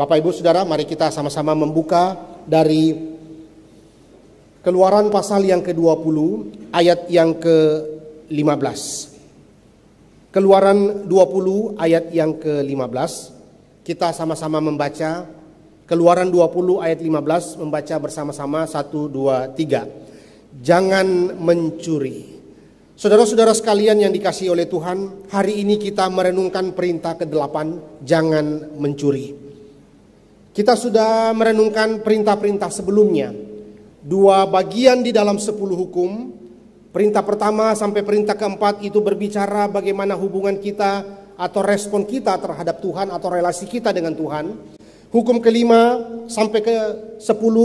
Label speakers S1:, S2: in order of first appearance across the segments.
S1: Bapak Ibu Saudara, mari kita sama-sama membuka dari Keluaran pasal yang ke-20 ayat yang ke-15. Keluaran 20 ayat yang ke-15. Kita sama-sama membaca Keluaran 20 ayat 15, membaca bersama-sama 1, 2, 3. Jangan mencuri. Saudara-saudara sekalian yang dikasihi oleh Tuhan, hari ini kita merenungkan perintah ke-8, jangan mencuri. Kita sudah merenungkan perintah-perintah sebelumnya. 2 bagian di dalam 10 hukum. Perintah pertama sampai perintah keempat itu berbicara bagaimana hubungan kita atau respon kita terhadap Tuhan atau relasi kita dengan Tuhan. Hukum kelima sampai ke-10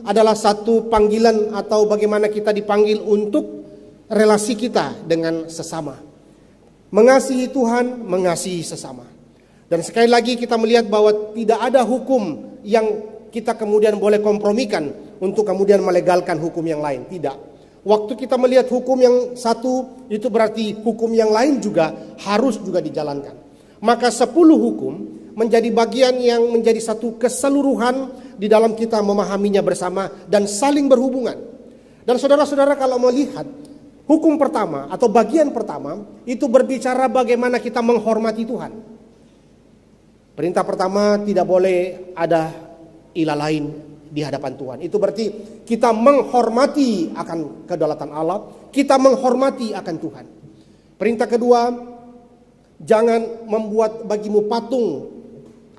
S1: adalah satu panggilan atau bagaimana kita dipanggil untuk relasi kita dengan sesama. Mengasihi Tuhan, mengasihi sesama. Dan sekali lagi kita melihat bahwa tidak ada hukum yang kita kemudian boleh kompromikan untuk kemudian melegalkan hukum yang lain. Tidak. Waktu kita melihat hukum yang satu, itu berarti hukum yang lain juga harus juga dijalankan. Maka 10 hukum menjadi bagian yang menjadi satu keseluruhan di dalam kita memahaminya bersama dan saling berhubungan. Dan saudara-saudara kalau melihat hukum pertama atau bagian pertama itu berbicara bagaimana kita menghormati Tuhan. Perintah pertama, tidak boleh ada ilah lain di hadapan Tuhan. Itu berarti kita menghormati akan kedaulatan Allah, kita menghormati akan Tuhan. Perintah kedua, jangan membuat bagimu patung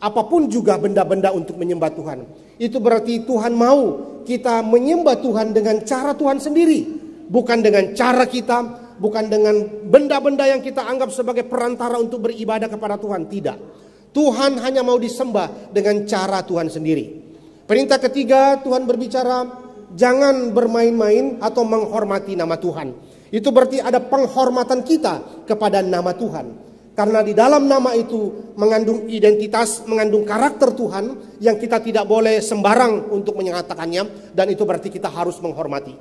S1: apapun juga benda-benda untuk menyembah Tuhan. Itu berarti Tuhan mau kita menyembah Tuhan dengan cara Tuhan sendiri, bukan dengan cara kita, bukan dengan benda-benda yang kita anggap sebagai perantara untuk beribadah kepada Tuhan. Tidak. Tuhan hanya mau disembah dengan cara Tuhan sendiri. Perintah ketiga, Tuhan berbicara jangan bermain-main atau menghormati nama Tuhan. Itu berarti ada penghormatan kita kepada nama Tuhan. Karena di dalam nama itu mengandung identitas, mengandung karakter Tuhan yang kita tidak boleh sembarang untuk menyatakannya. Dan itu berarti kita harus menghormati.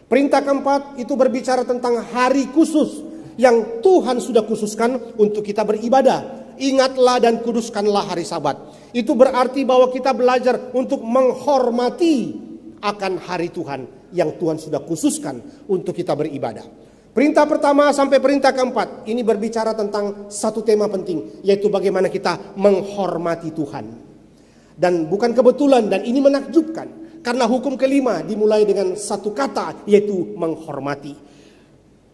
S1: Perintah keempat itu berbicara tentang hari khusus yang Tuhan sudah khususkan untuk kita beribadah. Ingatlah dan kuduskanlah hari Sabat. Itu berarti bahwa kita belajar untuk menghormati akan hari Tuhan yang Tuhan sudah khususkan untuk kita beribadah. Perintah pertama sampai perintah keempat ini berbicara tentang satu tema penting, yaitu bagaimana kita menghormati Tuhan. Dan bukan kebetulan dan ini menakjubkan, karena hukum kelima dimulai dengan satu kata, yaitu menghormati.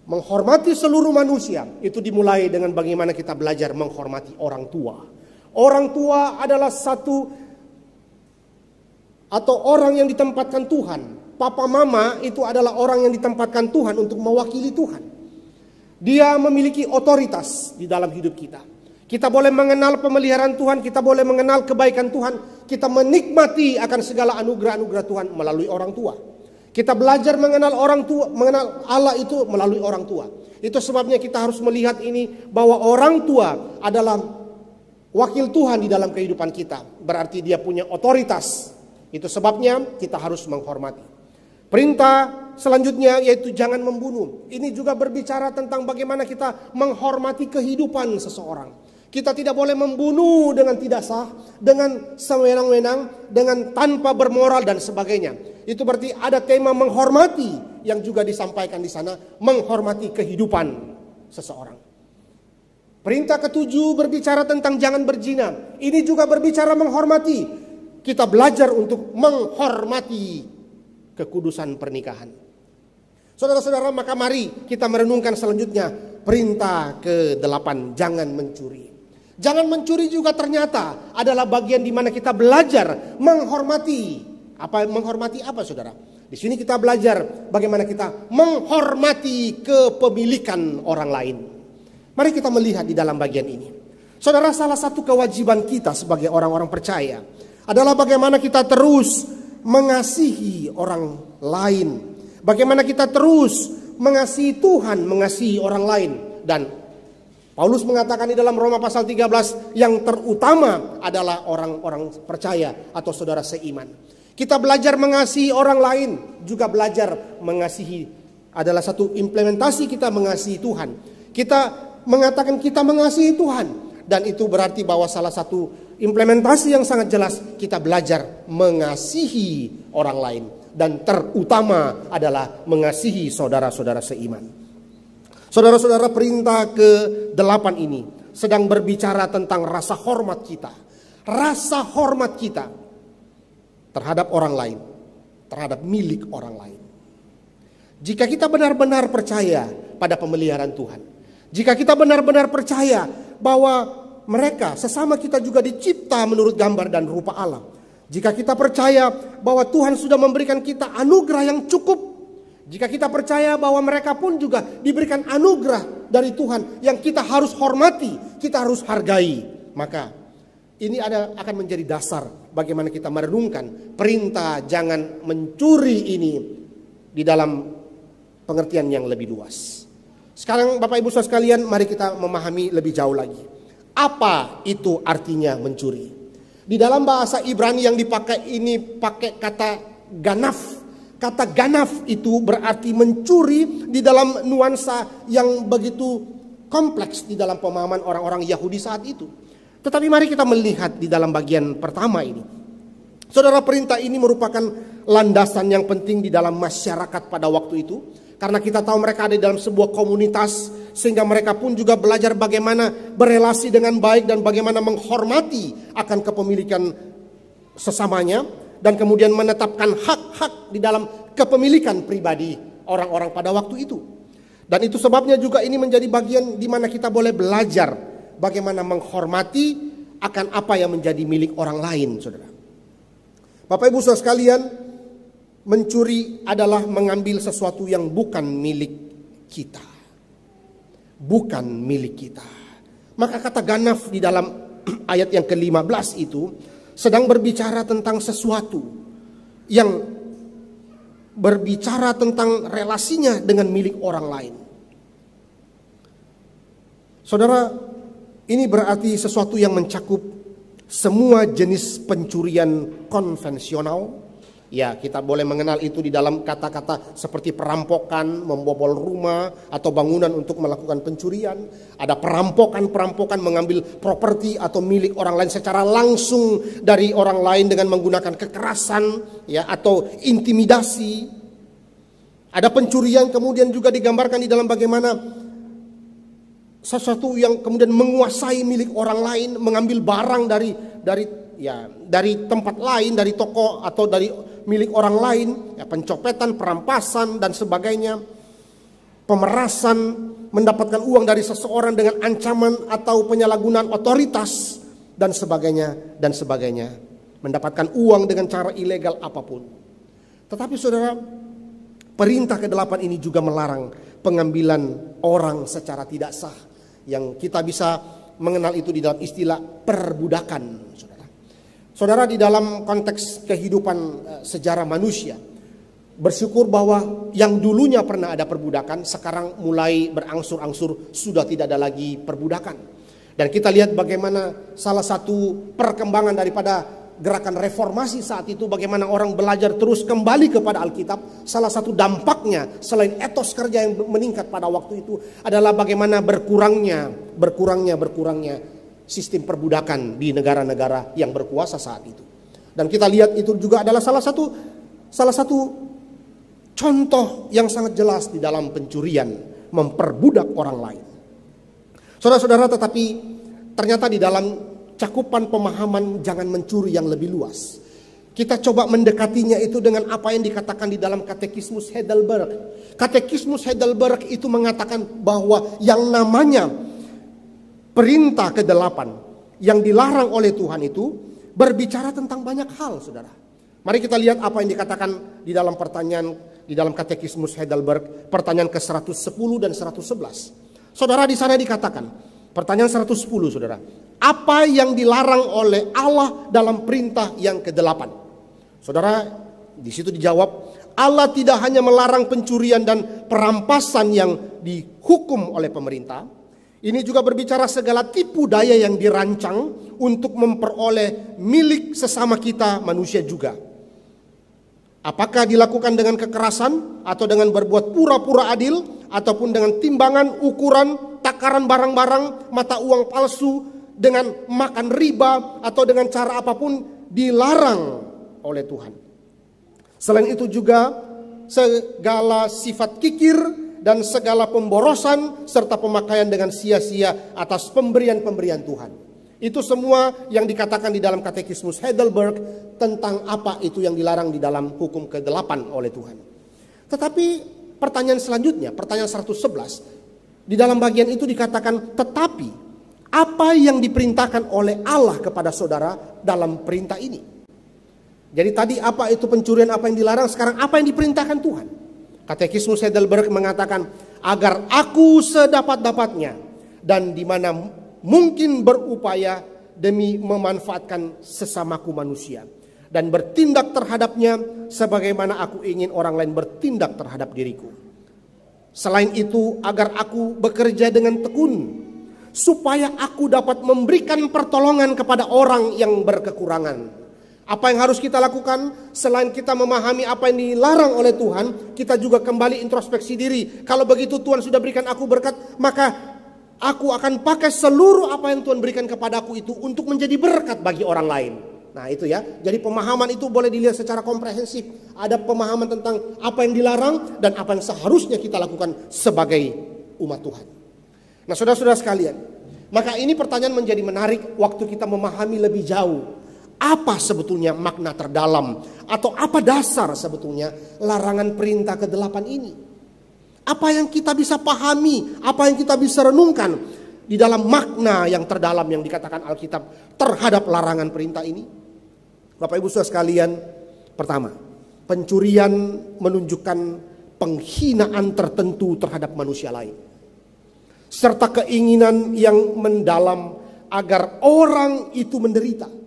S1: Menghormati seluruh manusia itu dimulai dengan bagaimana kita belajar menghormati orang tua. Orang tua adalah satu atau orang yang ditempatkan Tuhan. Papa mama itu adalah orang yang ditempatkan Tuhan untuk mewakili Tuhan. Dia memiliki otoritas di dalam hidup kita. Kita boleh mengenal pemeliharaan Tuhan, kita boleh mengenal kebaikan Tuhan, kita menikmati akan segala anugerah-anugerah Tuhan melalui orang tua. Kita belajar mengenal orang tua, mengenal Allah itu melalui orang tua. Itu sebabnya kita harus melihat ini bahwa orang tua adalah wakil Tuhan di dalam kehidupan kita. Berarti dia punya otoritas. Itu sebabnya kita harus menghormati. Perintah selanjutnya yaitu jangan membunuh. Ini juga berbicara tentang bagaimana kita menghormati kehidupan seseorang. Kita tidak boleh membunuh dengan tidak sah, dengan sewenang-wenang, dengan tanpa bermoral dan sebagainya. Itu berarti ada tema menghormati yang juga disampaikan di sana, menghormati kehidupan seseorang. Perintah ketujuh berbicara tentang jangan berzina. Ini juga berbicara menghormati. Kita belajar untuk menghormati kekudusan pernikahan. Saudara-saudara, maka mari kita merenungkan selanjutnya perintah ke-8, jangan mencuri. Jangan mencuri juga ternyata adalah bagian di mana kita belajar menghormati. Menghormati apa, saudara? Di sini kita belajar bagaimana kita menghormati kepemilikan orang lain. Mari kita melihat di dalam bagian ini. Saudara, salah satu kewajiban kita sebagai orang-orang percaya adalah bagaimana kita terus mengasihi orang lain. Bagaimana kita terus mengasihi Tuhan, mengasihi orang lain. Dan Paulus mengatakan di dalam Roma pasal 13, yang terutama adalah orang-orang percaya atau saudara seiman. Kita belajar mengasihi orang lain, juga belajar mengasihi, adalah satu implementasi kita mengasihi Tuhan. Kita mengatakan kita mengasihi Tuhan. Dan itu berarti bahwa salah satu implementasi yang sangat jelas, kita belajar mengasihi orang lain. Dan terutama adalah mengasihi saudara-saudara seiman. Saudara-saudara, perintah ke-8 ini sedang berbicara tentang rasa hormat kita. Rasa hormat kita terhadap orang lain, terhadap milik orang lain. Jika kita benar-benar percaya pada pemeliharaan Tuhan, jika kita benar-benar percaya bahwa mereka sesama kita juga dicipta menurut gambar dan rupa Allah, jika kita percaya bahwa Tuhan sudah memberikan kita anugerah yang cukup, jika kita percaya bahwa mereka pun juga diberikan anugerah dari Tuhan yang kita harus hormati, kita harus hargai, maka ini akan menjadi dasar bagaimana kita merenungkan perintah jangan mencuri ini di dalam pengertian yang lebih luas. Sekarang Bapak Ibu Saudara sekalian, mari kita memahami lebih jauh lagi. Apa itu artinya mencuri? Di dalam bahasa Ibrani yang dipakai ini pakai kata ganaf. Kata ganaf itu berarti mencuri di dalam nuansa yang begitu kompleks di dalam pemahaman orang-orang Yahudi saat itu. Tetapi mari kita melihat di dalam bagian pertama ini. Saudara, perintah ini merupakan landasan yang penting di dalam masyarakat pada waktu itu. Karena kita tahu mereka ada di dalam sebuah komunitas, sehingga mereka pun juga belajar bagaimana berelasi dengan baik dan bagaimana menghormati akan kepemilikan sesamanya. Dan kemudian menetapkan hak-hak di dalam kepemilikan pribadi orang-orang pada waktu itu. Dan itu sebabnya juga ini menjadi bagian di mana kita boleh belajar bagaimana menghormati akan apa yang menjadi milik orang lain, saudara. Bapak Ibu Saudara sekalian, mencuri adalah mengambil sesuatu yang bukan milik kita. Bukan milik kita. Maka kata ganaf di dalam ayat yang ke-15 itu sedang berbicara tentang sesuatu yang berbicara tentang relasinya dengan milik orang lain. Saudara, ini berarti sesuatu yang mencakup semua jenis pencurian konvensional. Ya, kita boleh mengenal itu di dalam kata-kata seperti perampokan, membobol rumah atau bangunan untuk melakukan pencurian. Ada perampokan mengambil properti atau milik orang lain secara langsung dari orang lain dengan menggunakan kekerasan, ya, atau intimidasi. Ada pencurian kemudian juga digambarkan di dalam bagaimana sesuatu yang kemudian menguasai milik orang lain, mengambil barang dari tempat lain, dari toko atau dari milik orang lain, ya, pencopetan, perampasan dan sebagainya, pemerasan, mendapatkan uang dari seseorang dengan ancaman atau penyalahgunaan otoritas dan sebagainya, mendapatkan uang dengan cara ilegal apapun. Tetapi saudara, perintah ke-8 ini juga melarang pengambilan orang secara tidak sah, yang kita bisa mengenal itu di dalam istilah perbudakan, saudara. Saudara, di dalam konteks kehidupan sejarah manusia, bersyukur bahwa yang dulunya pernah ada perbudakan, sekarang mulai berangsur-angsur sudah tidak ada lagi perbudakan. Dan kita lihat bagaimana salah satu perkembangan daripada gerakan reformasi saat itu, bagaimana orang belajar terus kembali kepada Alkitab. Salah satu dampaknya selain etos kerja yang meningkat pada waktu itu adalah bagaimana berkurangnya sistem perbudakan di negara-negara yang berkuasa saat itu. Dan kita lihat itu juga adalah salah satu contoh yang sangat jelas di dalam pencurian, memperbudak orang lain. Saudara-saudara, tetapi ternyata di dalam cakupan pemahaman jangan mencuri yang lebih luas, kita coba mendekatinya itu dengan apa yang dikatakan di dalam Katekismus Heidelberg. Katekismus Heidelberg itu mengatakan bahwa yang namanya perintah ke-8 yang dilarang oleh Tuhan itu berbicara tentang banyak hal, saudara. Mari kita lihat apa yang dikatakan di dalam pertanyaan di dalam Katekismus Heidelberg, pertanyaan ke-110 dan 111. Saudara, di sana dikatakan, pertanyaan 110, saudara, apa yang dilarang oleh Allah dalam perintah yang ke-8? Saudara, di situ dijawab, Allah tidak hanya melarang pencurian dan perampasan yang dihukum oleh pemerintah. Ini juga berbicara segala tipu daya yang dirancang untuk memperoleh milik sesama kita manusia juga. Apakah dilakukan dengan kekerasan atau dengan berbuat pura-pura adil ataupun dengan timbangan, ukuran, takaran barang-barang, mata uang palsu dengan makan riba atau dengan cara apapun dilarang oleh Tuhan. Selain itu juga segala sifat kikir dan segala pemborosan serta pemakaian dengan sia-sia atas pemberian-pemberian Tuhan. Itu semua yang dikatakan di dalam Katekismus Heidelberg tentang apa itu yang dilarang di dalam hukum ke-8 oleh Tuhan. Tetapi pertanyaan selanjutnya, pertanyaan 111, di dalam bagian itu dikatakan, tetapi apa yang diperintahkan oleh Allah kepada saudara dalam perintah ini? Jadi tadi apa itu pencurian, apa yang dilarang, sekarang apa yang diperintahkan Tuhan? Katekismus Heidelberg mengatakan, agar aku sedapat-dapatnya dan di mana mungkin berupaya demi memanfaatkan sesamaku manusia dan bertindak terhadapnya sebagaimana aku ingin orang lain bertindak terhadap diriku. Selain itu, agar aku bekerja dengan tekun supaya aku dapat memberikan pertolongan kepada orang yang berkekurangan. Apa yang harus kita lakukan selain kita memahami apa yang dilarang oleh Tuhan, kita juga kembali introspeksi diri. Kalau begitu Tuhan sudah berikan aku berkat, maka aku akan pakai seluruh apa yang Tuhan berikan kepadaku itu untuk menjadi berkat bagi orang lain. Nah itu ya, jadi pemahaman itu boleh dilihat secara komprehensif. Ada pemahaman tentang apa yang dilarang dan apa yang seharusnya kita lakukan sebagai umat Tuhan. Nah saudara-saudara sekalian, maka ini pertanyaan menjadi menarik waktu kita memahami lebih jauh. Apa sebetulnya makna terdalam atau apa dasar sebetulnya larangan perintah ke-8 ini? Apa yang kita bisa pahami, apa yang kita bisa renungkan di dalam makna yang terdalam yang dikatakan Alkitab terhadap larangan perintah ini? Bapak Ibu Saudara sekalian, pertama, pencurian menunjukkan penghinaan tertentu terhadap manusia lain, serta keinginan yang mendalam agar orang itu menderita.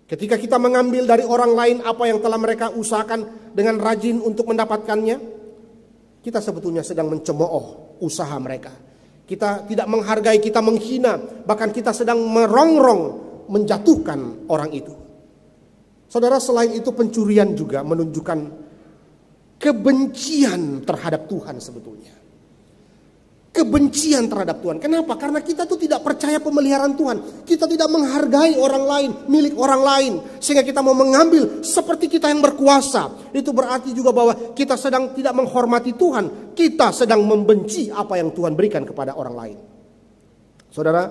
S1: Ketika kita mengambil dari orang lain apa yang telah mereka usahakan dengan rajin untuk mendapatkannya, kita sebetulnya sedang mencemooh usaha mereka. Kita tidak menghargai, kita menghina, bahkan kita sedang merongrong, menjatuhkan orang itu. Saudara, selain itu pencurian juga menunjukkan kebencian terhadap Tuhan sebetulnya. Kebencian terhadap Tuhan. Kenapa? Karena kita tuh tidak percaya pemeliharaan Tuhan. Kita tidak menghargai orang lain, milik orang lain. Sehingga kita mau mengambil seperti kita yang berkuasa. Itu berarti juga bahwa kita sedang tidak menghormati Tuhan. Kita sedang membenci apa yang Tuhan berikan kepada orang lain. Saudara,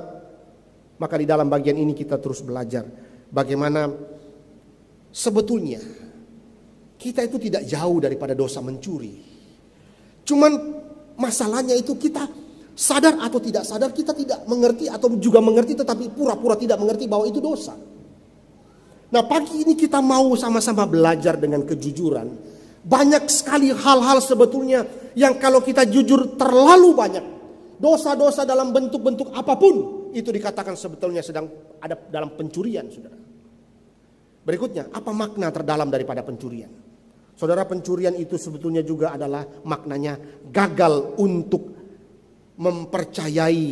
S1: maka di dalam bagian ini kita terus belajar bagaimana sebetulnya kita itu tidak jauh daripada dosa mencuri. Cuman masalahnya itu kita sadar atau tidak sadar, kita tidak mengerti atau juga mengerti tetapi pura-pura tidak mengerti bahwa itu dosa. Nah pagi ini kita mau sama-sama belajar dengan kejujuran. Banyak sekali hal-hal sebetulnya yang kalau kita jujur terlalu banyak. Dosa-dosa dalam bentuk-bentuk apapun itu dikatakan sebetulnya sedang ada dalam pencurian, saudara. Berikutnya, apa makna terdalam daripada pencurian? Saudara, pencurian itu sebetulnya juga adalah maknanya gagal untuk mempercayai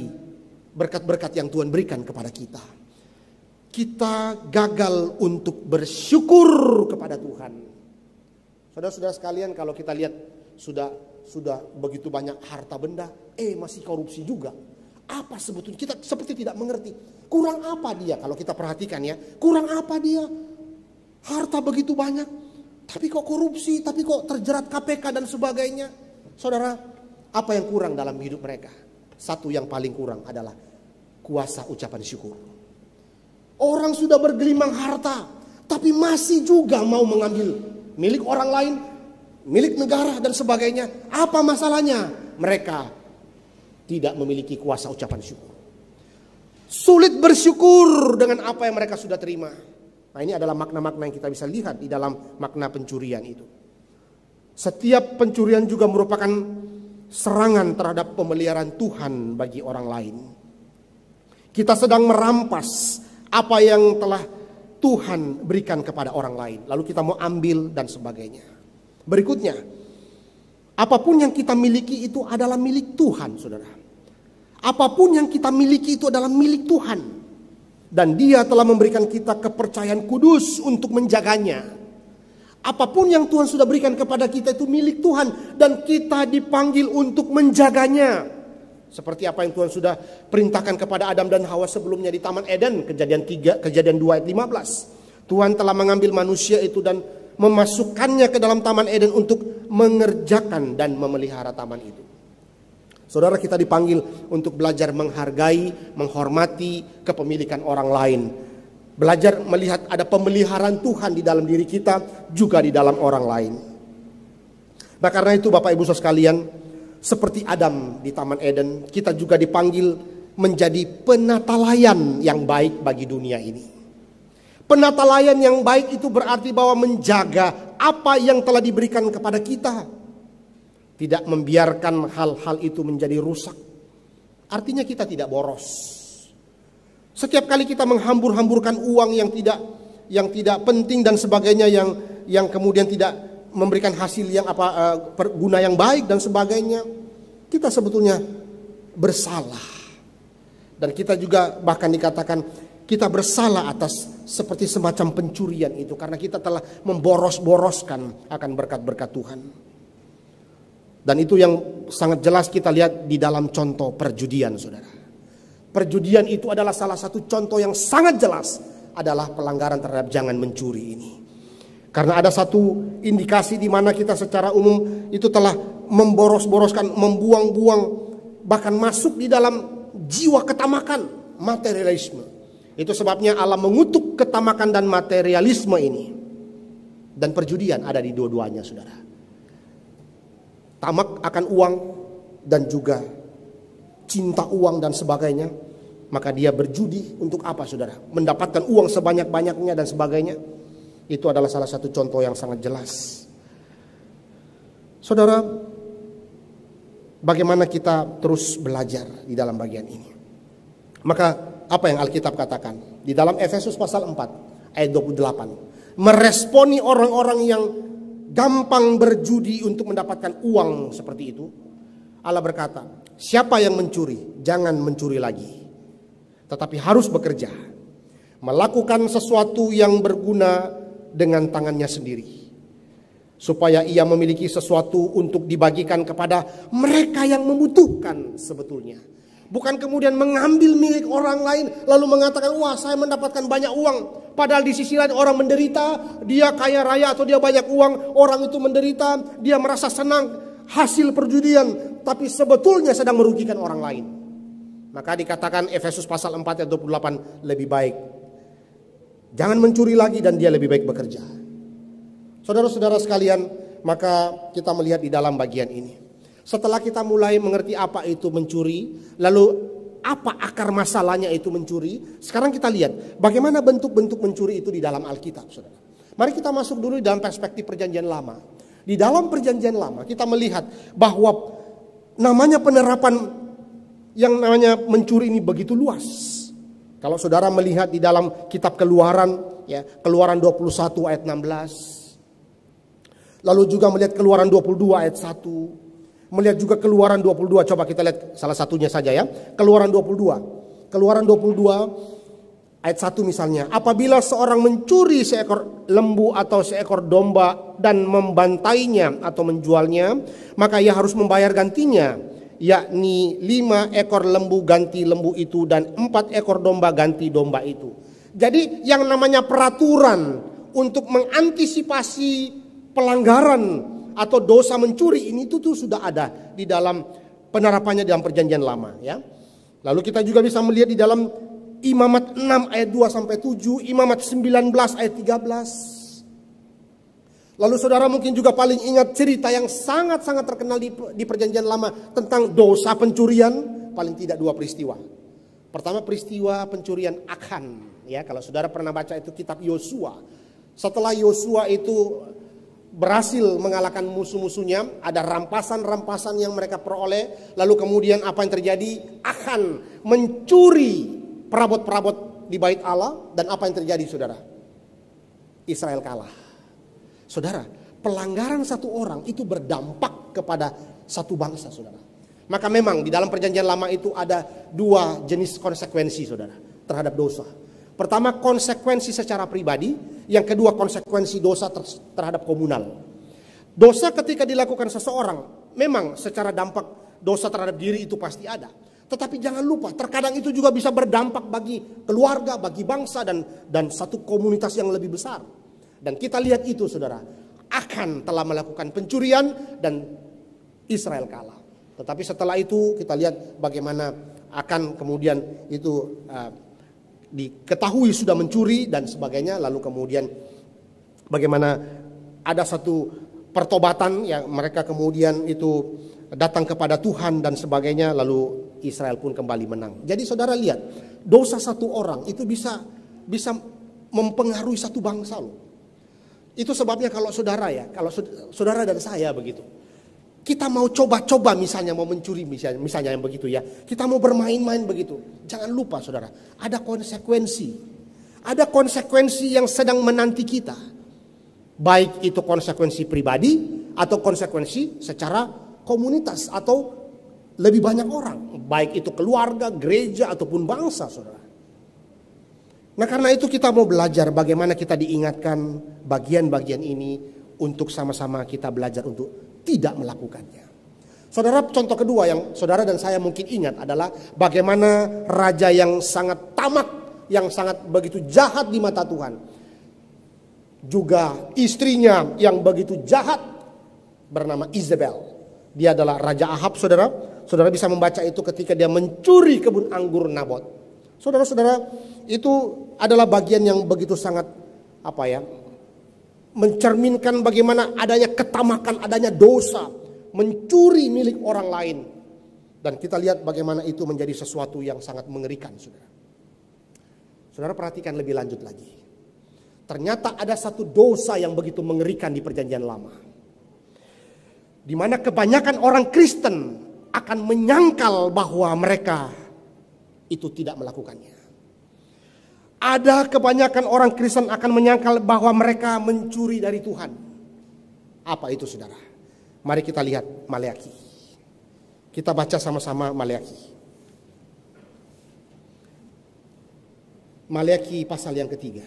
S1: berkat-berkat yang Tuhan berikan kepada kita. Kita gagal untuk bersyukur kepada Tuhan. Saudara-saudara sekalian, kalau kita lihat sudah begitu banyak harta benda, masih korupsi juga. Apa sebetulnya? Kita seperti tidak mengerti. Kurang apa dia kalau kita perhatikan ya? Kurang apa dia? Harta begitu banyak. Tapi kok korupsi, tapi kok terjerat KPK dan sebagainya. Saudara, apa yang kurang dalam hidup mereka? Satu yang paling kurang adalah kuasa ucapan syukur. Orang sudah bergelimang harta, tapi masih juga mau mengambil milik orang lain, milik negara dan sebagainya. Apa masalahnya? Mereka tidak memiliki kuasa ucapan syukur. Sulit bersyukur dengan apa yang mereka sudah terima. Nah ini adalah makna-makna yang kita bisa lihat di dalam makna pencurian itu. Setiap pencurian juga merupakan serangan terhadap pemeliharaan Tuhan bagi orang lain. Kita sedang merampas apa yang telah Tuhan berikan kepada orang lain. Lalu kita mau ambil dan sebagainya. Berikutnya, apapun yang kita miliki itu adalah milik Tuhan, saudara. Apapun yang kita miliki itu adalah milik Tuhan. Dan Dia telah memberikan kita kepercayaan kudus untuk menjaganya. Apapun yang Tuhan sudah berikan kepada kita itu milik Tuhan. Dan kita dipanggil untuk menjaganya. Seperti apa yang Tuhan sudah perintahkan kepada Adam dan Hawa sebelumnya di Taman Eden, Kejadian 2 ayat 15. Tuhan telah mengambil manusia itu dan memasukkannya ke dalam Taman Eden untuk mengerjakan dan memelihara taman itu. Saudara, kita dipanggil untuk belajar menghargai, menghormati kepemilikan orang lain. Belajar melihat ada pemeliharaan Tuhan di dalam diri kita, juga di dalam orang lain. Nah, karena itu Bapak Ibu Saudara sekalian, seperti Adam di Taman Eden, kita juga dipanggil menjadi penatalayan yang baik bagi dunia ini. Penatalayan yang baik itu berarti bahwa menjaga apa yang telah diberikan kepada kita. Tidak membiarkan hal-hal itu menjadi rusak. Artinya kita tidak boros. Setiap kali kita menghambur-hamburkan uang yang tidak penting dan sebagainya, yang kemudian tidak memberikan hasil yang guna yang baik dan sebagainya, kita sebetulnya bersalah. Dan kita juga bahkan dikatakan kita bersalah atas seperti semacam pencurian itu, karena kita telah memboros-boroskan akan berkat-berkat Tuhan. Dan itu yang sangat jelas kita lihat di dalam contoh perjudian, saudara. Perjudian itu adalah salah satu contoh yang sangat jelas adalah pelanggaran terhadap jangan mencuri ini. Karena ada satu indikasi di mana kita secara umum itu telah memboros-boroskan, membuang-buang, bahkan masuk di dalam jiwa ketamakan, materialisme. Itu sebabnya Allah mengutuk ketamakan dan materialisme ini. Dan perjudian ada di dua-duanya, saudara. Tamak akan uang dan juga cinta uang dan sebagainya. Maka dia berjudi untuk apa, saudara? Mendapatkan uang sebanyak-banyaknya dan sebagainya. Itu adalah salah satu contoh yang sangat jelas. Saudara, bagaimana kita terus belajar di dalam bagian ini? Maka apa yang Alkitab katakan? Di dalam Efesus pasal 4 ayat 28. Meresponi orang-orang yang gampang berjudi untuk mendapatkan uang seperti itu. Allah berkata, siapa yang mencuri, jangan mencuri lagi. Tetapi harus bekerja. Melakukan sesuatu yang berguna dengan tangannya sendiri. Supaya ia memiliki sesuatu untuk dibagikan kepada mereka yang membutuhkan sebetulnya. Bukan kemudian mengambil milik orang lain lalu mengatakan, wah saya mendapatkan banyak uang. Padahal di sisi lain orang menderita, dia kaya raya atau dia banyak uang, orang itu menderita, dia merasa senang hasil perjudian, tapi sebetulnya sedang merugikan orang lain. Maka dikatakan Efesus pasal 4 ayat 28 lebih baik jangan mencuri lagi dan dia lebih baik bekerja. Saudara-saudara sekalian, maka kita melihat di dalam bagian ini. Setelah kita mulai mengerti apa itu mencuri, lalu apa akar masalahnya itu mencuri, sekarang kita lihat bagaimana bentuk-bentuk mencuri itu di dalam Alkitab, saudara. Mari kita masuk dulu di dalam perspektif perjanjian lama. Di dalam perjanjian lama kita melihat bahwa namanya penerapan yang namanya mencuri ini begitu luas. Kalau saudara melihat di dalam kitab Keluaran, ya, Keluaran 21 ayat 16. Lalu juga melihat Keluaran 22 ayat 1. Melihat juga Keluaran 22, coba kita lihat salah satunya saja ya. Keluaran 22. Keluaran 22 ayat 1 misalnya. Apabila seorang mencuri seekor lembu atau seekor domba dan membantainya atau menjualnya, maka ia harus membayar gantinya, yakni 5 ekor lembu ganti lembu itu dan 4 ekor domba ganti domba itu. Jadi yang namanya peraturan untuk mengantisipasi pelanggaran atau dosa mencuri ini itu sudah ada di dalam penerapannya dalam perjanjian lama, ya. Lalu kita juga bisa melihat di dalam Imamat 6 ayat 2 sampai 7, Imamat 19 ayat 13. Lalu saudara mungkin juga paling ingat cerita yang sangat-sangat terkenal di perjanjian lama tentang dosa pencurian, paling tidak 2 peristiwa. Pertama peristiwa pencurian Achan, ya, kalau saudara pernah baca itu kitab Yosua. Setelah Yosua itu berhasil mengalahkan musuh-musuhnya, ada rampasan-rampasan yang mereka peroleh, lalu kemudian apa yang terjadi? Achan mencuri perabot-perabot di bait Allah, dan apa yang terjadi, saudara? Israel kalah. Saudara, pelanggaran satu orang itu berdampak kepada satu bangsa, saudara. Maka memang di dalam perjanjian lama itu ada 2 jenis konsekuensi, saudara, terhadap dosa. Pertama, konsekuensi secara pribadi. Yang kedua, konsekuensi dosa terhadap komunal. Dosa ketika dilakukan seseorang, memang secara dampak dosa terhadap diri itu pasti ada. Tetapi jangan lupa, terkadang itu juga bisa berdampak bagi keluarga, bagi bangsa, dan satu komunitas yang lebih besar. Dan kita lihat itu, saudara. Akan telah melakukan pencurian dan Israel kalah. Tetapi setelah itu kita lihat bagaimana akan kemudian itu diketahui sudah mencuri dan sebagainya. Lalu kemudian bagaimana ada satu pertobatan yang mereka kemudian itu datang kepada Tuhan dan sebagainya, lalu Israel pun kembali menang. Jadi saudara lihat, dosa satu orang itu bisa mempengaruhi satu bangsa loh. Itu sebabnya kalau saudara kalau saudara dan saya begitu, kita mau coba-coba misalnya mau mencuri misalnya yang begitu ya, kita mau bermain-main begitu, jangan lupa saudara, ada konsekuensi yang sedang menanti kita. Baik itu konsekuensi pribadi atau konsekuensi secara komunitas atau lebih banyak orang, baik itu keluarga, gereja ataupun bangsa, saudara. Nah, karena itu kita mau belajar bagaimana kita diingatkan bagian-bagian ini untuk sama-sama kita belajar untuk tidak melakukannya. Saudara, contoh kedua yang saudara dan saya mungkin ingat adalah bagaimana raja yang sangat tamak, yang sangat begitu jahat di mata Tuhan, juga istrinya yang begitu jahat bernama Isabel. Dia adalah Raja Ahab, saudara. Saudara bisa membaca itu ketika dia mencuri kebun anggur Nabot. Saudara-saudara, itu adalah bagian yang begitu sangat mencerminkan bagaimana adanya ketamakan, adanya dosa, mencuri milik orang lain. Dan kita lihat bagaimana itu menjadi sesuatu yang sangat mengerikan, saudara. Saudara perhatikan lebih lanjut lagi. Ternyata ada satu dosa yang begitu mengerikan di Perjanjian Lama, di mana kebanyakan orang Kristen akan menyangkal bahwa mereka itu tidak melakukannya. Ada kebanyakan orang Kristen akan menyangkal bahwa mereka mencuri dari Tuhan. Apa itu, saudara? Mari kita lihat Maleakhi. Kita baca sama-sama Maleakhi. Maleakhi pasal yang ketiga.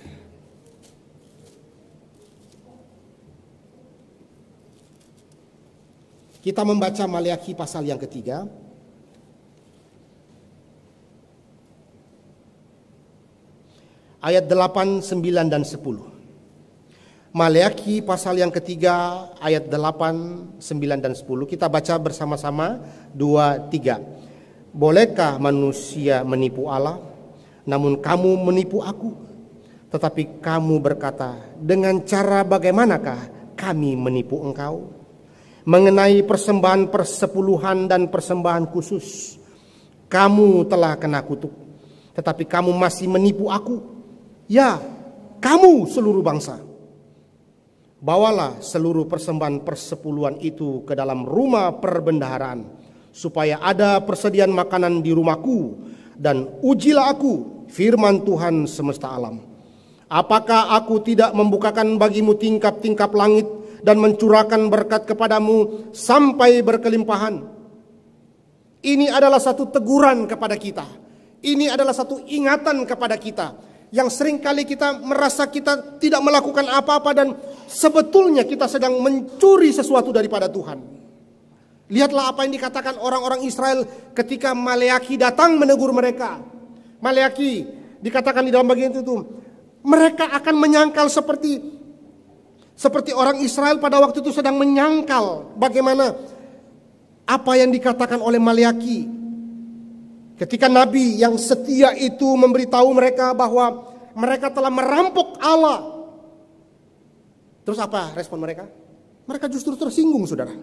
S1: Kita membaca Maleakhi pasal yang ketiga. Ayat 8, 9, dan 10. Maleakhi pasal yang ketiga ayat 8, 9, dan 10. Kita baca bersama-sama 2, 3. Bolehkah manusia menipu Allah? Namun kamu menipu aku. Tetapi kamu berkata, dengan cara bagaimanakah kami menipu engkau? Mengenai persembahan persepuluhan dan persembahan khusus, kamu telah kena kutuk, tetapi kamu masih menipu aku. Ya, kamu seluruh bangsa. Bawalah seluruh persembahan persepuluhan itu ke dalam rumah perbendaharaan, supaya ada persediaan makanan di rumahku, dan ujilah aku, firman Tuhan semesta alam. Apakah aku tidak membukakan bagimu tingkap-tingkap langit dan mencurahkan berkat kepadamu sampai berkelimpahan? Ini adalah satu teguran kepada kita. Ini adalah satu ingatan kepada kita, yang seringkali kita merasa kita tidak melakukan apa-apa dan sebetulnya kita sedang mencuri sesuatu daripada Tuhan. Lihatlah apa yang dikatakan orang-orang Israel ketika Maleakhi datang menegur mereka. Maleakhi dikatakan di dalam bagian itu, mereka akan menyangkal seperti orang Israel pada waktu itu sedang menyangkal bagaimana apa yang dikatakan oleh Maleakhi. Ketika Nabi yang setia itu memberitahu mereka bahwa mereka telah merampok Allah. Terus apa respon mereka? Mereka justru tersinggung, saudara.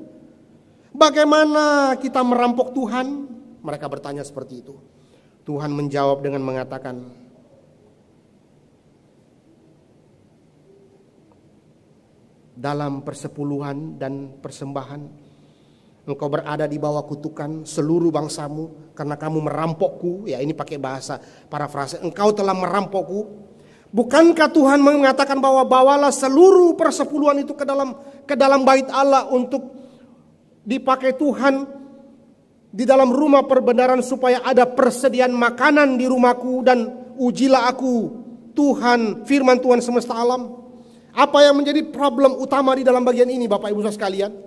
S1: Bagaimana kita merampok Tuhan? Mereka bertanya seperti itu. Tuhan menjawab dengan mengatakan, dalam persepuluhan dan persembahan engkau berada di bawah kutukan seluruh bangsamu karena kamu merampokku. Ya, ini pakai bahasa parafrase. Engkau telah merampokku. Bukankah Tuhan mengatakan bahwa bawalah seluruh persepuluhan itu ke dalam bait Allah untuk dipakai Tuhan di dalam rumah perbendaharaan supaya ada persediaan makanan di rumahku, dan ujilah aku, Tuhan, firman Tuhan semesta alam. Apa yang menjadi problem utama di dalam bagian ini, Bapak Ibu sekalian?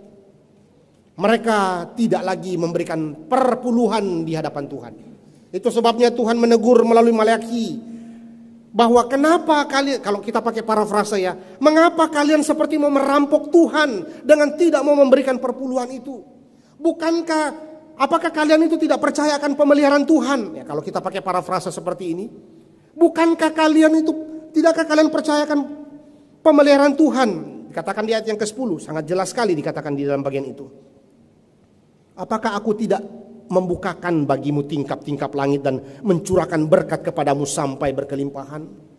S1: Mereka tidak lagi memberikan perpuluhan di hadapan Tuhan. Itu sebabnya Tuhan menegur melalui Maleakhi bahwa kenapa kalian, kalau kita pakai parafrase ya, mengapa kalian seperti mau merampok Tuhan dengan tidak mau memberikan perpuluhan itu? Apakah kalian itu tidak percaya akan pemeliharaan Tuhan? Ya, kalau kita pakai parafrase seperti ini, tidakkah kalian percayakan pemeliharaan Tuhan? Dikatakan di ayat yang ke-10, sangat jelas sekali dikatakan di dalam bagian itu. Apakah aku tidak membukakan bagimu tingkap-tingkap langit dan mencurahkan berkat kepadamu sampai berkelimpahan?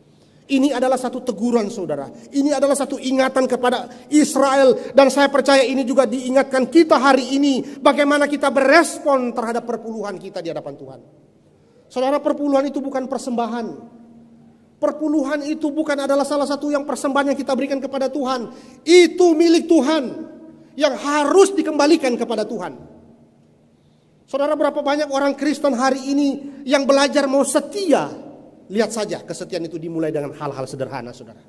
S1: Ini adalah satu teguran saudara. Ini adalah satu ingatan kepada Israel. Dan saya percaya ini juga diingatkan kita hari ini. Bagaimana kita berespon terhadap perpuluhan kita di hadapan Tuhan. Saudara, perpuluhan itu bukan persembahan. Perpuluhan itu bukan adalah salah satu yang persembahan yang kita berikan kepada Tuhan. Itu milik Tuhan. Yang harus dikembalikan kepada Tuhan. Saudara, berapa banyak orang Kristen hari ini yang belajar mau setia. Lihat saja kesetiaan itu dimulai dengan hal-hal sederhana saudara.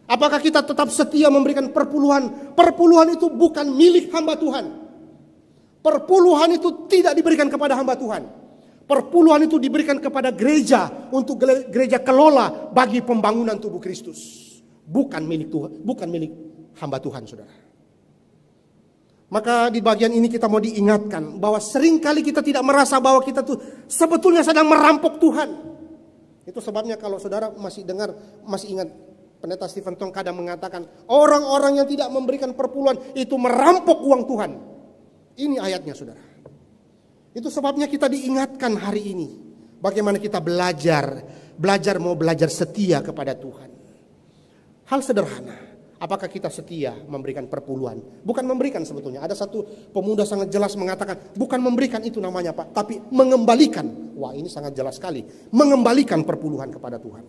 S1: Apakah kita tetap setia memberikan perpuluhan? Perpuluhan itu bukan milik hamba Tuhan. Perpuluhan itu tidak diberikan kepada hamba Tuhan. Perpuluhan itu diberikan kepada gereja untuk gereja kelola bagi pembangunan tubuh Kristus. Bukan milik Tuhan, bukan milik hamba Tuhan saudara. Maka di bagian ini kita mau diingatkan bahwa seringkali kita tidak merasa bahwa kita tuh sebetulnya sedang merampok Tuhan. Itu sebabnya kalau saudara masih ingat Pendeta Stephen Tong kadang mengatakan orang-orang yang tidak memberikan perpuluhan itu merampok uang Tuhan. Ini ayatnya saudara. Itu sebabnya kita diingatkan hari ini bagaimana kita belajar setia kepada Tuhan. Hal sederhana. Apakah kita setia memberikan perpuluhan? Bukan memberikan sebetulnya. Ada satu pemuda sangat jelas mengatakan, bukan memberikan itu namanya Pak, tapi mengembalikan. Wah, ini sangat jelas sekali. Mengembalikan perpuluhan kepada Tuhan.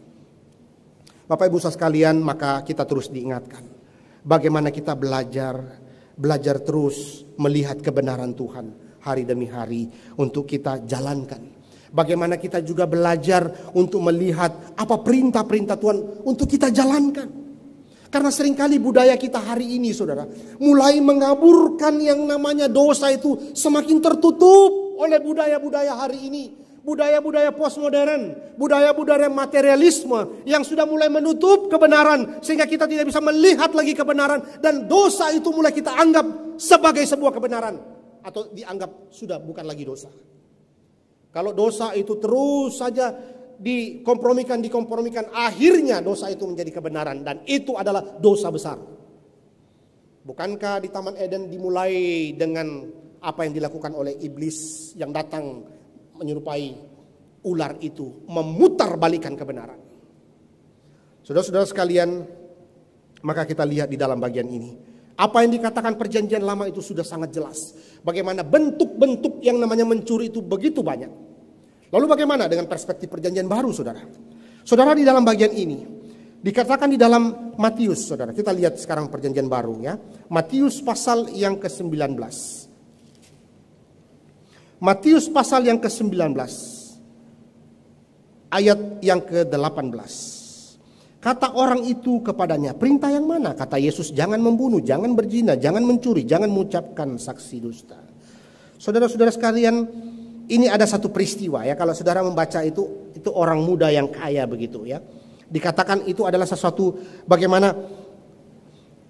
S1: Bapak Ibu saudara sekalian, maka kita terus diingatkan. Bagaimana kita belajar terus melihat kebenaran Tuhan hari demi hari untuk kita jalankan. Bagaimana kita juga belajar untuk melihat apa perintah-perintah Tuhan untuk kita jalankan. Karena seringkali budaya kita hari ini saudara mulai mengaburkan yang namanya dosa itu semakin tertutup oleh budaya-budaya hari ini. Budaya-budaya postmodern, budaya-budaya materialisme yang sudah mulai menutup kebenaran. Sehingga kita tidak bisa melihat lagi kebenaran. Dan dosa itu mulai kita anggap sebagai sebuah kebenaran. Atau dianggap sudah bukan lagi dosa. Kalau dosa itu terus saja dikompromikan, akhirnya dosa itu menjadi kebenaran dan itu adalah dosa besar. Bukankah di Taman Eden dimulai dengan apa yang dilakukan oleh iblis yang datang menyerupai ular itu, memutarbalikan kebenaran. Saudara-saudara sekalian, maka kita lihat di dalam bagian ini apa yang dikatakan perjanjian lama itu sudah sangat jelas. Bagaimana bentuk-bentuk yang namanya mencuri itu begitu banyak. Lalu bagaimana dengan perspektif perjanjian baru saudara? Saudara, di dalam bagian ini dikatakan di dalam Matius saudara. Kita lihat sekarang perjanjian baru ya. Matius pasal yang ke-19. Matius pasal yang ke-19 ayat yang ke-18. Kata orang itu kepadanya, perintah yang mana? Kata Yesus, jangan membunuh, jangan berzina, jangan mencuri, jangan mengucapkan saksi dusta. Saudara-saudara sekalian, ini ada satu peristiwa ya, kalau saudara membaca itu orang muda yang kaya begitu ya. Dikatakan itu adalah sesuatu bagaimana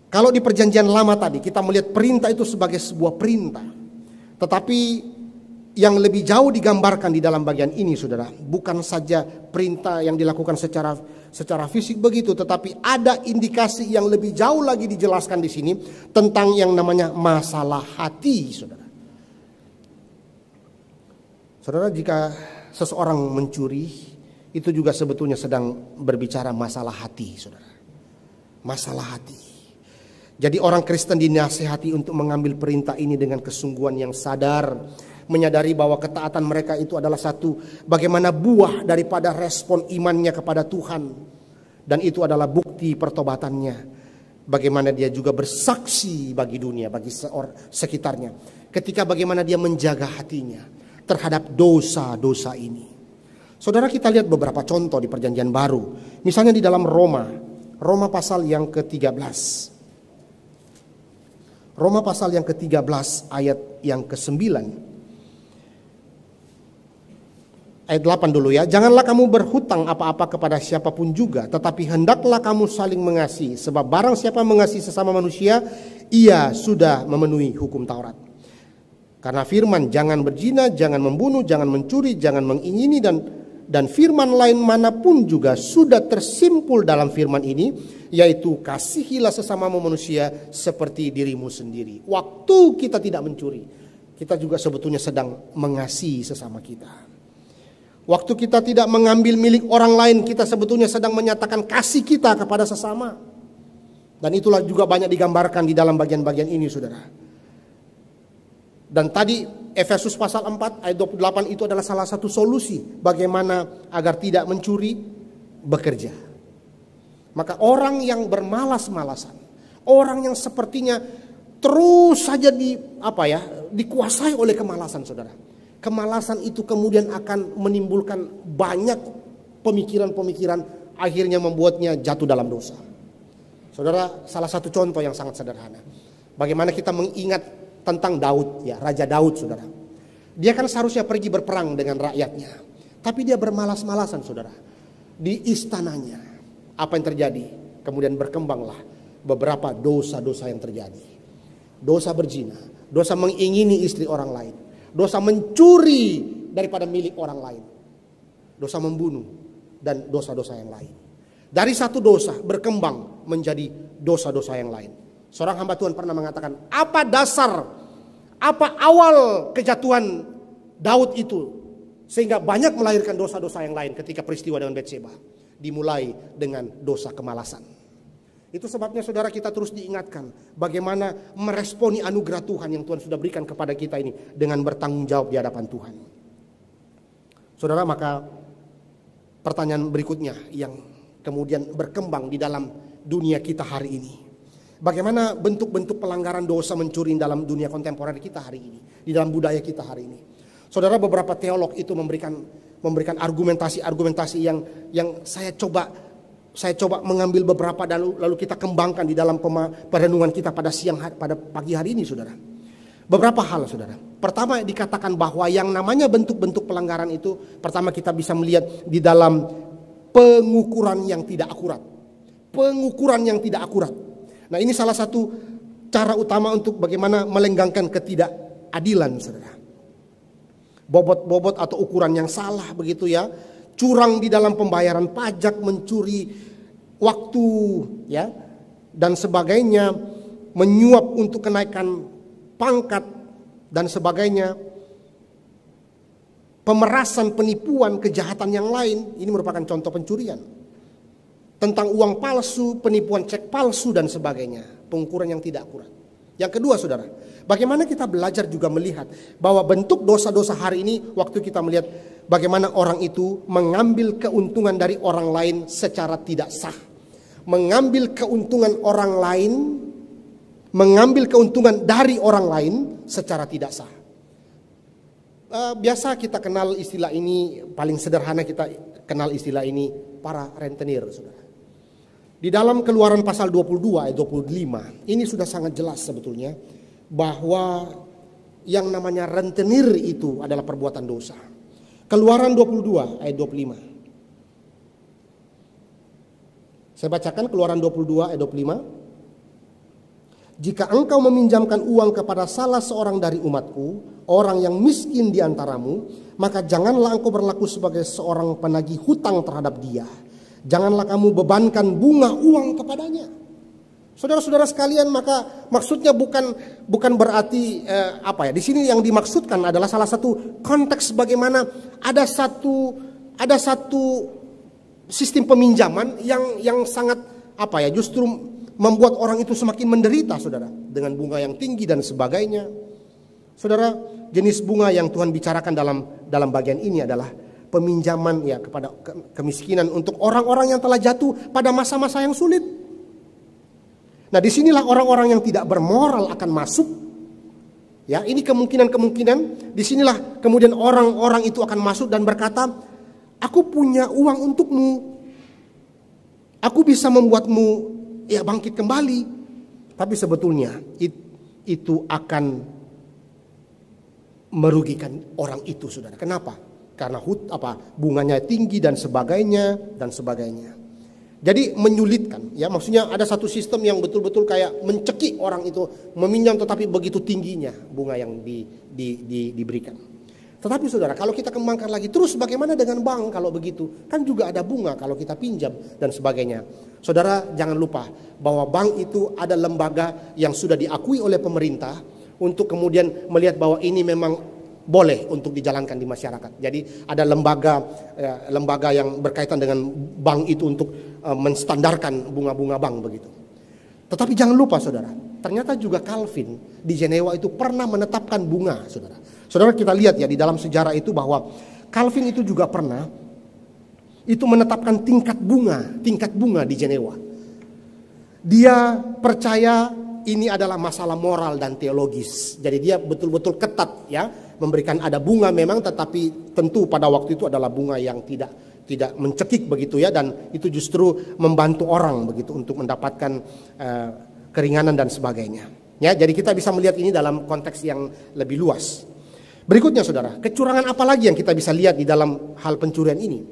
S1: kalau di perjanjian lama tadi kita melihat perintah itu sebagai sebuah perintah. Tetapi yang lebih jauh digambarkan di dalam bagian ini saudara, bukan saja perintah yang dilakukan secara fisik begitu, tetapi ada indikasi yang lebih jauh lagi dijelaskan di sini tentang yang namanya masalah hati saudara. Saudara, jika seseorang mencuri, itu juga sebetulnya sedang berbicara masalah hati, saudara. Masalah hati. Jadi orang Kristen dinasihati untuk mengambil perintah ini dengan kesungguhan yang sadar. Menyadari bahwa ketaatan mereka itu adalah satu bagaimana buah daripada respon imannya kepada Tuhan. Dan itu adalah bukti pertobatannya. Bagaimana dia juga bersaksi bagi dunia, bagi sekitarnya. Ketika bagaimana dia menjaga hatinya terhadap dosa-dosa ini. Saudara, kita lihat beberapa contoh di perjanjian baru. Misalnya di dalam Roma pasal yang ke-13. Roma pasal yang ke-13 ayat yang ke-9. Ayat 8 dulu ya. Janganlah kamu berhutang apa-apa kepada siapapun juga, tetapi hendaklah kamu saling mengasihi, sebab barang siapa mengasihi sesama manusia, ia sudah memenuhi hukum Taurat. Karena firman jangan berzina, jangan membunuh, jangan mencuri, jangan mengingini dan firman lain manapun juga sudah tersimpul dalam firman ini, yaitu kasihilah sesama manusia seperti dirimu sendiri. Waktu kita tidak mencuri, kita juga sebetulnya sedang mengasihi sesama kita. Waktu kita tidak mengambil milik orang lain, kita sebetulnya sedang menyatakan kasih kita kepada sesama. Dan itulah juga banyak digambarkan di dalam bagian-bagian ini, saudara. Dan tadi Efesus pasal 4 ayat 28 itu adalah salah satu solusi bagaimana agar tidak mencuri, bekerja. Maka orang yang bermalas-malasan, orang yang sepertinya terus saja dikuasai oleh kemalasan, saudara. Kemalasan itu kemudian akan menimbulkan banyak pemikiran-pemikiran, akhirnya membuatnya jatuh dalam dosa. Saudara, salah satu contoh yang sangat sederhana. Bagaimana kita mengingat tentang Daud, ya, Raja Daud, saudara. Dia kan seharusnya pergi berperang dengan rakyatnya, tapi dia bermalas-malasan, saudara. Di istananya, apa yang terjadi? Kemudian berkembanglah beberapa dosa-dosa yang terjadi. Dosa berzina, dosa mengingini istri orang lain, dosa mencuri daripada milik orang lain, dosa membunuh, dan dosa-dosa yang lain. Dari satu dosa berkembang menjadi dosa-dosa yang lain. Seorang hamba Tuhan pernah mengatakan, apa awal kejatuhan Daud itu sehingga banyak melahirkan dosa-dosa yang lain ketika peristiwa dengan Batseba? Dimulai dengan dosa kemalasan. Itu sebabnya saudara, kita terus diingatkan bagaimana meresponi anugerah Tuhan yang Tuhan sudah berikan kepada kita ini dengan bertanggung jawab di hadapan Tuhan. Saudara, maka pertanyaan berikutnya yang kemudian berkembang di dalam dunia kita hari ini. Bagaimana bentuk-bentuk pelanggaran dosa mencuri dalam dunia kontemporer kita hari ini, di dalam budaya kita hari ini. Saudara, beberapa teolog itu memberikan argumentasi yang saya coba mengambil beberapa dan lalu kita kembangkan di dalam perenungan kita pada pagi hari ini, saudara. Beberapa hal, saudara. Pertama, dikatakan bahwa yang namanya bentuk-bentuk pelanggaran itu, pertama kita bisa melihat di dalam pengukuran yang tidak akurat. Pengukuran yang tidak akurat. Nah, ini salah satu cara utama untuk bagaimana melenggangkan ketidakadilan, saudara. Bobot-bobot atau ukuran yang salah begitu ya. Curang di dalam pembayaran pajak, mencuri waktu ya, dan sebagainya, menyuap untuk kenaikan pangkat dan sebagainya. Pemerasan, penipuan, kejahatan yang lain, ini merupakan contoh pencurian. Tentang uang palsu, penipuan cek palsu dan sebagainya. Pengukuran yang tidak akurat. Yang kedua, saudara, bagaimana kita belajar juga melihat bahwa bentuk dosa-dosa hari ini, waktu kita melihat bagaimana orang itu mengambil keuntungan dari orang lain secara tidak sah. Mengambil keuntungan orang lain, mengambil keuntungan dari orang lain secara tidak sah. Biasa kita kenal istilah ini, paling sederhana kita kenal istilah ini, para rentenir, saudara. Di dalam Keluaran pasal 22 ayat 25, ini sudah sangat jelas sebetulnya bahwa yang namanya rentenir itu adalah perbuatan dosa. Keluaran 22 ayat 25. Saya bacakan Keluaran 22 ayat 25. Jika engkau meminjamkan uang kepada salah seorang dari umatku, orang yang miskin di antaramu, maka janganlah engkau berlaku sebagai seorang penagih hutang terhadap dia. Janganlah kamu bebankan bunga uang kepadanya. Saudara-saudara sekalian, maka maksudnya bukan berarti di sini yang dimaksudkan adalah salah satu konteks bagaimana ada satu sistem peminjaman yang sangat justru membuat orang itu semakin menderita, saudara, dengan bunga yang tinggi dan sebagainya. Saudara, jenis bunga yang Tuhan bicarakan dalam bagian ini adalah peminjaman ya kepada kemiskinan untuk orang-orang yang telah jatuh pada masa-masa yang sulit. Nah, disinilah orang-orang yang tidak bermoral akan masuk. Ya, ini kemungkinan disinilah kemudian orang-orang itu akan masuk dan berkata, aku punya uang untukmu, aku bisa membuatmu ya bangkit kembali. Tapi sebetulnya itu akan merugikan orang itu, saudara. Kenapa? Karena bunganya tinggi dan sebagainya dan sebagainya. Jadi menyulitkan, ya, maksudnya ada satu sistem yang betul-betul kayak mencekik orang itu meminjam, tetapi begitu tingginya bunga yang diberikan. Tetapi saudara, kalau kita kembangkan lagi, terus bagaimana dengan bank kalau begitu? Kan juga ada bunga kalau kita pinjam dan sebagainya. Saudara, jangan lupa bahwa bank itu ada lembaga yang sudah diakui oleh pemerintah untuk kemudian melihat bahwa ini memang boleh untuk dijalankan di masyarakat. Jadi ada lembaga yang berkaitan dengan bank itu untuk menstandarkan bunga-bunga bank begitu. Tetapi jangan lupa saudara, ternyata juga Calvin di Jenewa itu pernah menetapkan bunga, saudara. Saudara, kita lihat ya di dalam sejarah itu bahwa Calvin itu juga pernah itu menetapkan tingkat bunga di Jenewa. Dia percaya ini adalah masalah moral dan teologis. Jadi dia betul-betul ketat, ya, memberikan ada bunga memang, tetapi tentu pada waktu itu adalah bunga yang tidak mencekik begitu, ya, dan itu justru membantu orang begitu untuk mendapatkan keringanan dan sebagainya. Ya, jadi kita bisa melihat ini dalam konteks yang lebih luas. Berikutnya saudara, kecurangan apa lagi yang kita bisa lihat di dalam hal pencurian ini?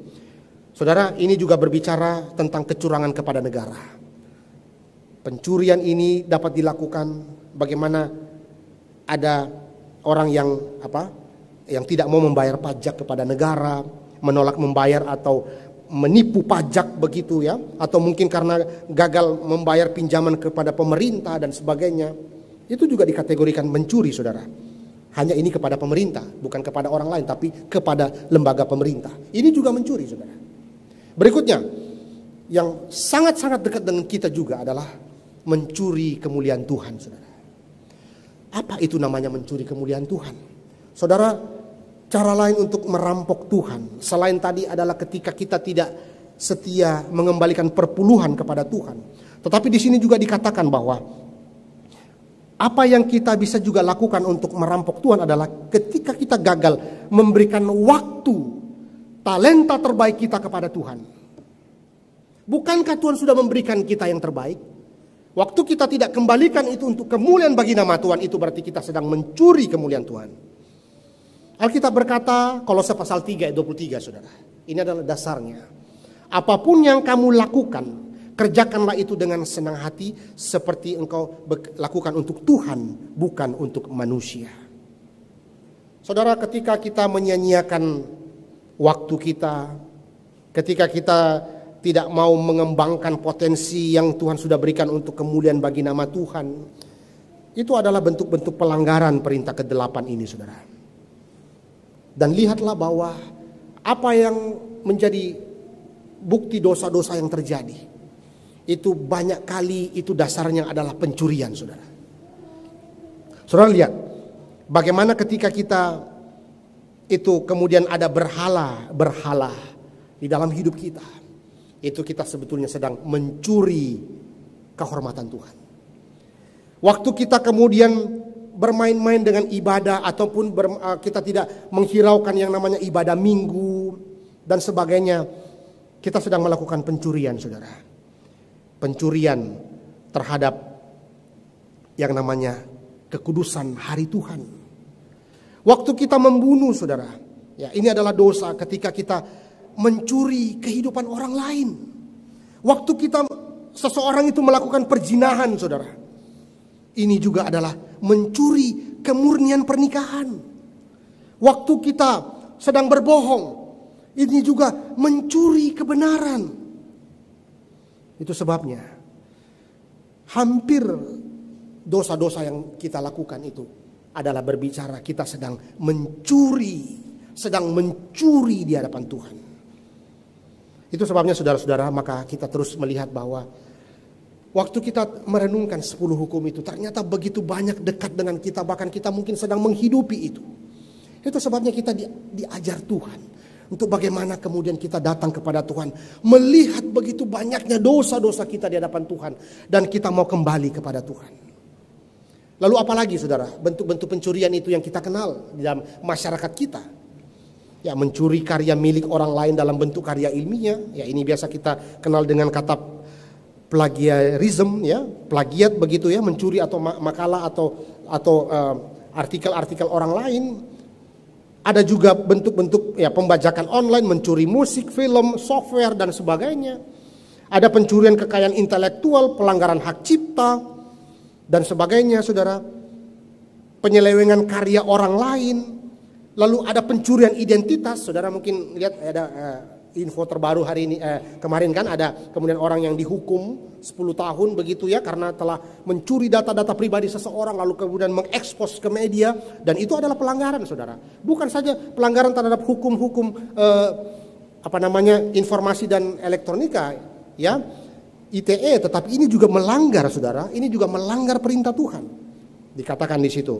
S1: Saudara, ini juga berbicara tentang kecurangan kepada negara. Pencurian ini dapat dilakukan bagaimana ada orang yang tidak mau membayar pajak kepada negara, menolak membayar atau menipu pajak begitu, ya, atau mungkin karena gagal membayar pinjaman kepada pemerintah dan sebagainya. Itu juga dikategorikan mencuri, saudara. Hanya ini kepada pemerintah, bukan kepada orang lain, tapi kepada lembaga pemerintah. Ini juga mencuri, saudara. Berikutnya, yang sangat-sangat dekat dengan kita juga adalah mencuri kemuliaan Tuhan, saudara. Apa itu namanya mencuri kemuliaan Tuhan? Saudara, cara lain untuk merampok Tuhan selain tadi adalah ketika kita tidak setia mengembalikan perpuluhan kepada Tuhan. Tetapi di sini juga dikatakan bahwa apa yang kita bisa juga lakukan untuk merampok Tuhan adalah ketika kita gagal memberikan waktu, talenta terbaik kita kepada Tuhan. Bukankah Tuhan sudah memberikan kita yang terbaik? Waktu kita tidak kembalikan itu untuk kemuliaan bagi nama Tuhan, itu berarti kita sedang mencuri kemuliaan Tuhan. Alkitab berkata, Kolose pasal 3 ayat 23, saudara. Ini adalah dasarnya. Apapun yang kamu lakukan, kerjakanlah itu dengan senang hati seperti engkau lakukan untuk Tuhan, bukan untuk manusia. Saudara, ketika kita menyia-nyiakan waktu kita, ketika kita tidak mau mengembangkan potensi yang Tuhan sudah berikan untuk kemuliaan bagi nama Tuhan, itu adalah bentuk-bentuk pelanggaran perintah ke-8 ini, saudara. Dan lihatlah bahwa apa yang menjadi bukti dosa-dosa yang terjadi, itu banyak kali itu dasarnya adalah pencurian, saudara. Saudara lihat bagaimana ketika kita itu kemudian ada berhala di dalam hidup kita, itu kita sebetulnya sedang mencuri kehormatan Tuhan. Waktu kita kemudian bermain-main dengan ibadah ataupun kita tidak menghiraukan yang namanya ibadah minggu dan sebagainya, kita sedang melakukan pencurian, saudara. Pencurian terhadap yang namanya kekudusan hari Tuhan. Waktu kita membunuh, saudara, ya, ini adalah dosa ketika kita mencuri kehidupan orang lain. Waktu seseorang itu melakukan perzinahan, saudara, ini juga adalah mencuri kemurnian pernikahan. Waktu kita sedang berbohong, ini juga mencuri kebenaran. Itu sebabnya hampir dosa-dosa yang kita lakukan itu adalah berbicara kita sedang mencuri di hadapan Tuhan. Itu sebabnya saudara-saudara, maka kita terus melihat bahwa waktu kita merenungkan 10 hukum itu ternyata begitu banyak dekat dengan kita, bahkan kita mungkin sedang menghidupi itu. Itu sebabnya kita diajar Tuhan untuk bagaimana kemudian kita datang kepada Tuhan, melihat begitu banyaknya dosa-dosa kita di hadapan Tuhan, dan kita mau kembali kepada Tuhan. Lalu apalagi saudara, bentuk-bentuk pencurian itu yang kita kenal di dalam masyarakat kita. Ya, mencuri karya milik orang lain dalam bentuk karya ilmiah. Ya, ini biasa kita kenal dengan kata plagiarism, ya, plagiat begitu ya, mencuri atau makalah atau artikel-artikel orang lain. Ada juga bentuk-bentuk ya pembajakan online, mencuri musik, film, software dan sebagainya. Ada pencurian kekayaan intelektual, pelanggaran hak cipta dan sebagainya, saudara. Penyelewengan karya orang lain. Lalu ada pencurian identitas, saudara mungkin lihat ada info terbaru hari ini, kemarin kan ada kemudian orang yang dihukum 10 tahun begitu ya karena telah mencuri data-data pribadi seseorang lalu kemudian mengekspos ke media, dan itu adalah pelanggaran, saudara. Bukan saja pelanggaran terhadap hukum-hukum informasi dan elektronika ya, ITE, tetapi ini juga melanggar, saudara. Ini juga melanggar perintah Tuhan. Dikatakan di situ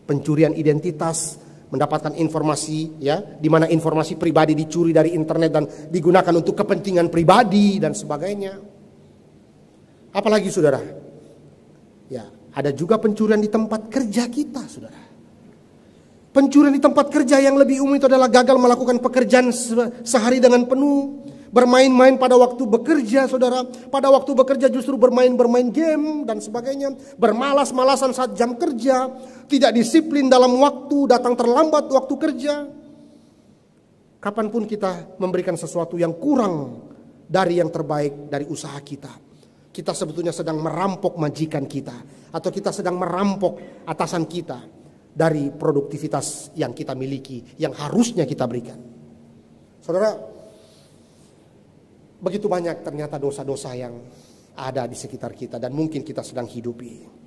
S1: pencurian identitas, mendapatkan informasi ya, di mana informasi pribadi dicuri dari internet dan digunakan untuk kepentingan pribadi dan sebagainya. Apalagi, saudara? Ya, ada juga pencurian di tempat kerja kita, saudara. Pencurian di tempat kerja yang lebih umum itu adalah gagal melakukan pekerjaan sehari dengan penuh. Bermain-main pada waktu bekerja, saudara. Pada waktu bekerja justru bermain game dan sebagainya. Bermalas-malasan saat jam kerja. Tidak disiplin dalam waktu, datang terlambat waktu kerja. Kapanpun kita memberikan sesuatu yang kurang dari yang terbaik dari usaha kita, kita sebetulnya sedang merampok majikan kita. Atau kita sedang merampok atasan kita dari produktivitas yang kita miliki, yang harusnya kita berikan. Saudara, begitu banyak ternyata dosa-dosa yang ada di sekitar kita dan mungkin kita sedang hidupi.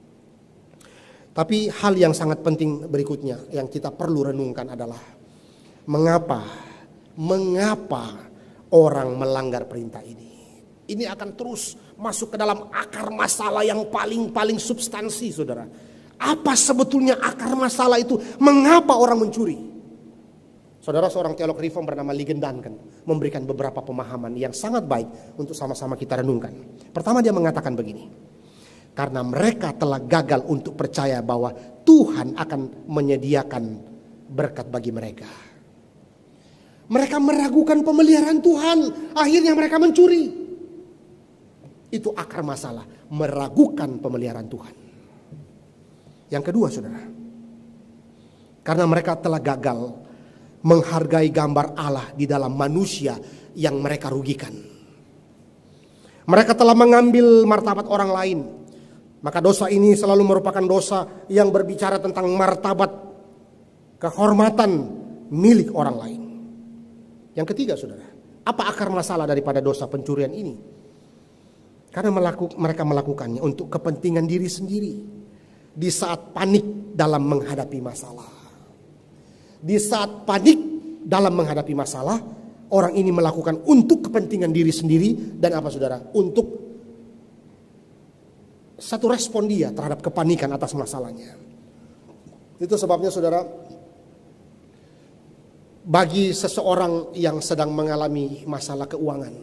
S1: Tapi hal yang sangat penting berikutnya yang kita perlu renungkan adalah mengapa orang melanggar perintah ini. Ini akan terus masuk ke dalam akar masalah yang paling substansi, saudara. Apa sebetulnya akar masalah itu? Mengapa orang mencuri? Saudara, seorang teolog reform bernama Ligon Duncan memberikan beberapa pemahaman yang sangat baik untuk sama-sama kita renungkan. Pertama, dia mengatakan begini. Karena mereka telah gagal untuk percaya bahwa Tuhan akan menyediakan berkat bagi mereka. Mereka meragukan pemeliharaan Tuhan, akhirnya mereka mencuri. Itu akar masalah, meragukan pemeliharaan Tuhan. Yang kedua, saudara, karena mereka telah gagal menghargai gambar Allah di dalam manusia yang mereka rugikan. Mereka telah mengambil martabat orang lain. Maka dosa ini selalu merupakan dosa yang berbicara tentang martabat, kehormatan milik orang lain. Yang ketiga, saudara, apa akar masalah daripada dosa pencurian ini? Karena mereka melakukannya untuk kepentingan diri sendiri. Di saat panik dalam menghadapi masalah. Di saat panik dalam menghadapi masalah, orang ini melakukan untuk kepentingan diri sendiri dan apa, saudara? Untuk satu respon dia terhadap kepanikan atas masalahnya. Itu sebabnya, saudara, bagi seseorang yang sedang mengalami masalah keuangan,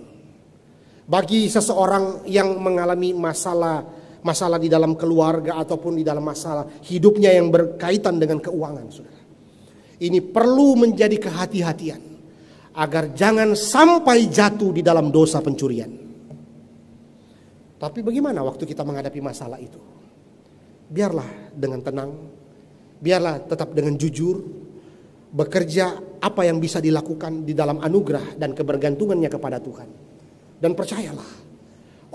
S1: bagi seseorang yang mengalami masalah di dalam keluarga ataupun di dalam masalah hidupnya yang berkaitan dengan keuangan, saudara, ini perlu menjadi kehati-hatian agar jangan sampai jatuh di dalam dosa pencurian. Tapi bagaimana waktu kita menghadapi masalah itu? Biarlah dengan tenang, biarlah tetap dengan jujur, bekerja apa yang bisa dilakukan di dalam anugerah dan kebergantungannya kepada Tuhan. Dan percayalah,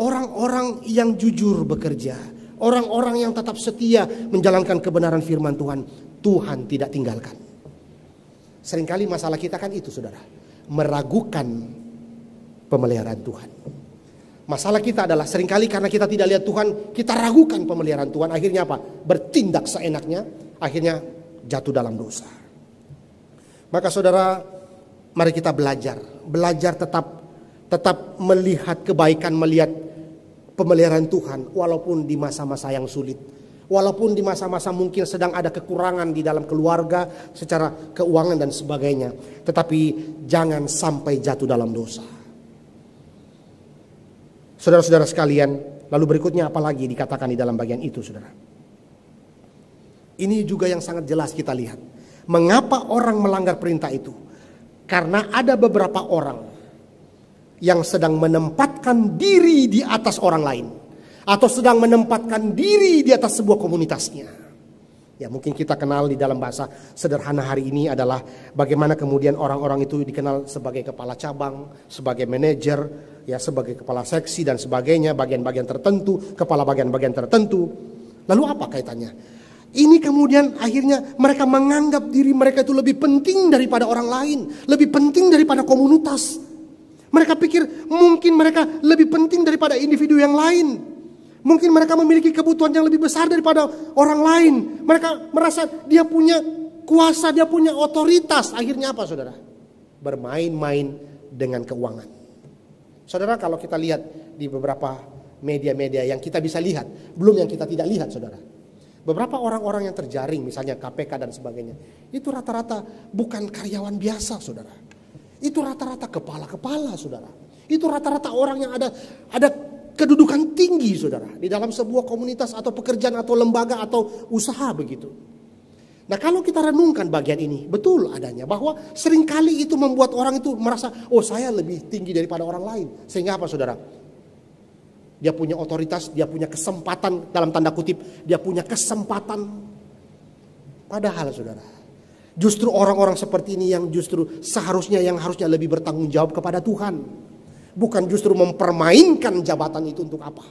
S1: orang-orang yang jujur bekerja, orang-orang yang tetap setia menjalankan kebenaran firman Tuhan, Tuhan tidak tinggalkan. Seringkali masalah kita kan itu, saudara, meragukan pemeliharaan Tuhan. Masalah kita adalah seringkali karena kita tidak lihat Tuhan, kita ragukan pemeliharaan Tuhan. Akhirnya apa? Bertindak seenaknya, akhirnya jatuh dalam dosa. Maka, saudara, mari kita belajar tetap melihat kebaikan, melihat pemeliharaan Tuhan walaupun di masa-masa yang sulit. Walaupun di masa-masa mungkin sedang ada kekurangan di dalam keluarga secara keuangan dan sebagainya. Tetapi jangan sampai jatuh dalam dosa. Saudara-saudara sekalian, lalu berikutnya apalagi dikatakan di dalam bagian itu, saudara? Ini juga yang sangat jelas kita lihat. Mengapa orang melanggar perintah itu? Karena ada beberapa orang yang sedang menempatkan diri di atas orang lain, atau sedang menempatkan diri di atas sebuah komunitasnya. Ya, mungkin kita kenal di dalam bahasa sederhana hari ini adalah bagaimana kemudian orang-orang itu dikenal sebagai kepala cabang, sebagai manajer, ya, sebagai kepala seksi dan sebagainya, bagian-bagian tertentu, kepala bagian-bagian tertentu. Lalu apa kaitannya? Ini kemudian akhirnya mereka menganggap diri mereka itu lebih penting daripada orang lain, lebih penting daripada komunitas. Mereka pikir mungkin mereka lebih penting daripada individu yang lain. Mungkin mereka memiliki kebutuhan yang lebih besar daripada orang lain. Mereka merasa dia punya kuasa, dia punya otoritas. Akhirnya apa, saudara? Bermain-main dengan keuangan. Saudara, kalau kita lihat di beberapa media-media yang kita bisa lihat, belum yang kita tidak lihat, saudara. Beberapa orang-orang yang terjaring, misalnya KPK dan sebagainya, itu rata-rata bukan karyawan biasa, saudara. Itu rata-rata kepala-kepala, saudara. Itu rata-rata orang yang ada kedudukan tinggi, saudara, di dalam sebuah komunitas atau pekerjaan atau lembaga atau usaha begitu. Nah, kalau kita renungkan bagian ini, betul adanya bahwa seringkali itu membuat orang itu merasa, oh, saya lebih tinggi daripada orang lain. Sehingga apa, saudara? Dia punya otoritas, dia punya kesempatan, dalam tanda kutip, dia punya kesempatan. Padahal, saudara, justru orang-orang seperti ini yang justru yang harusnya lebih bertanggung jawab kepada Tuhan. Bukan justru mempermainkan jabatan itu untuk apa?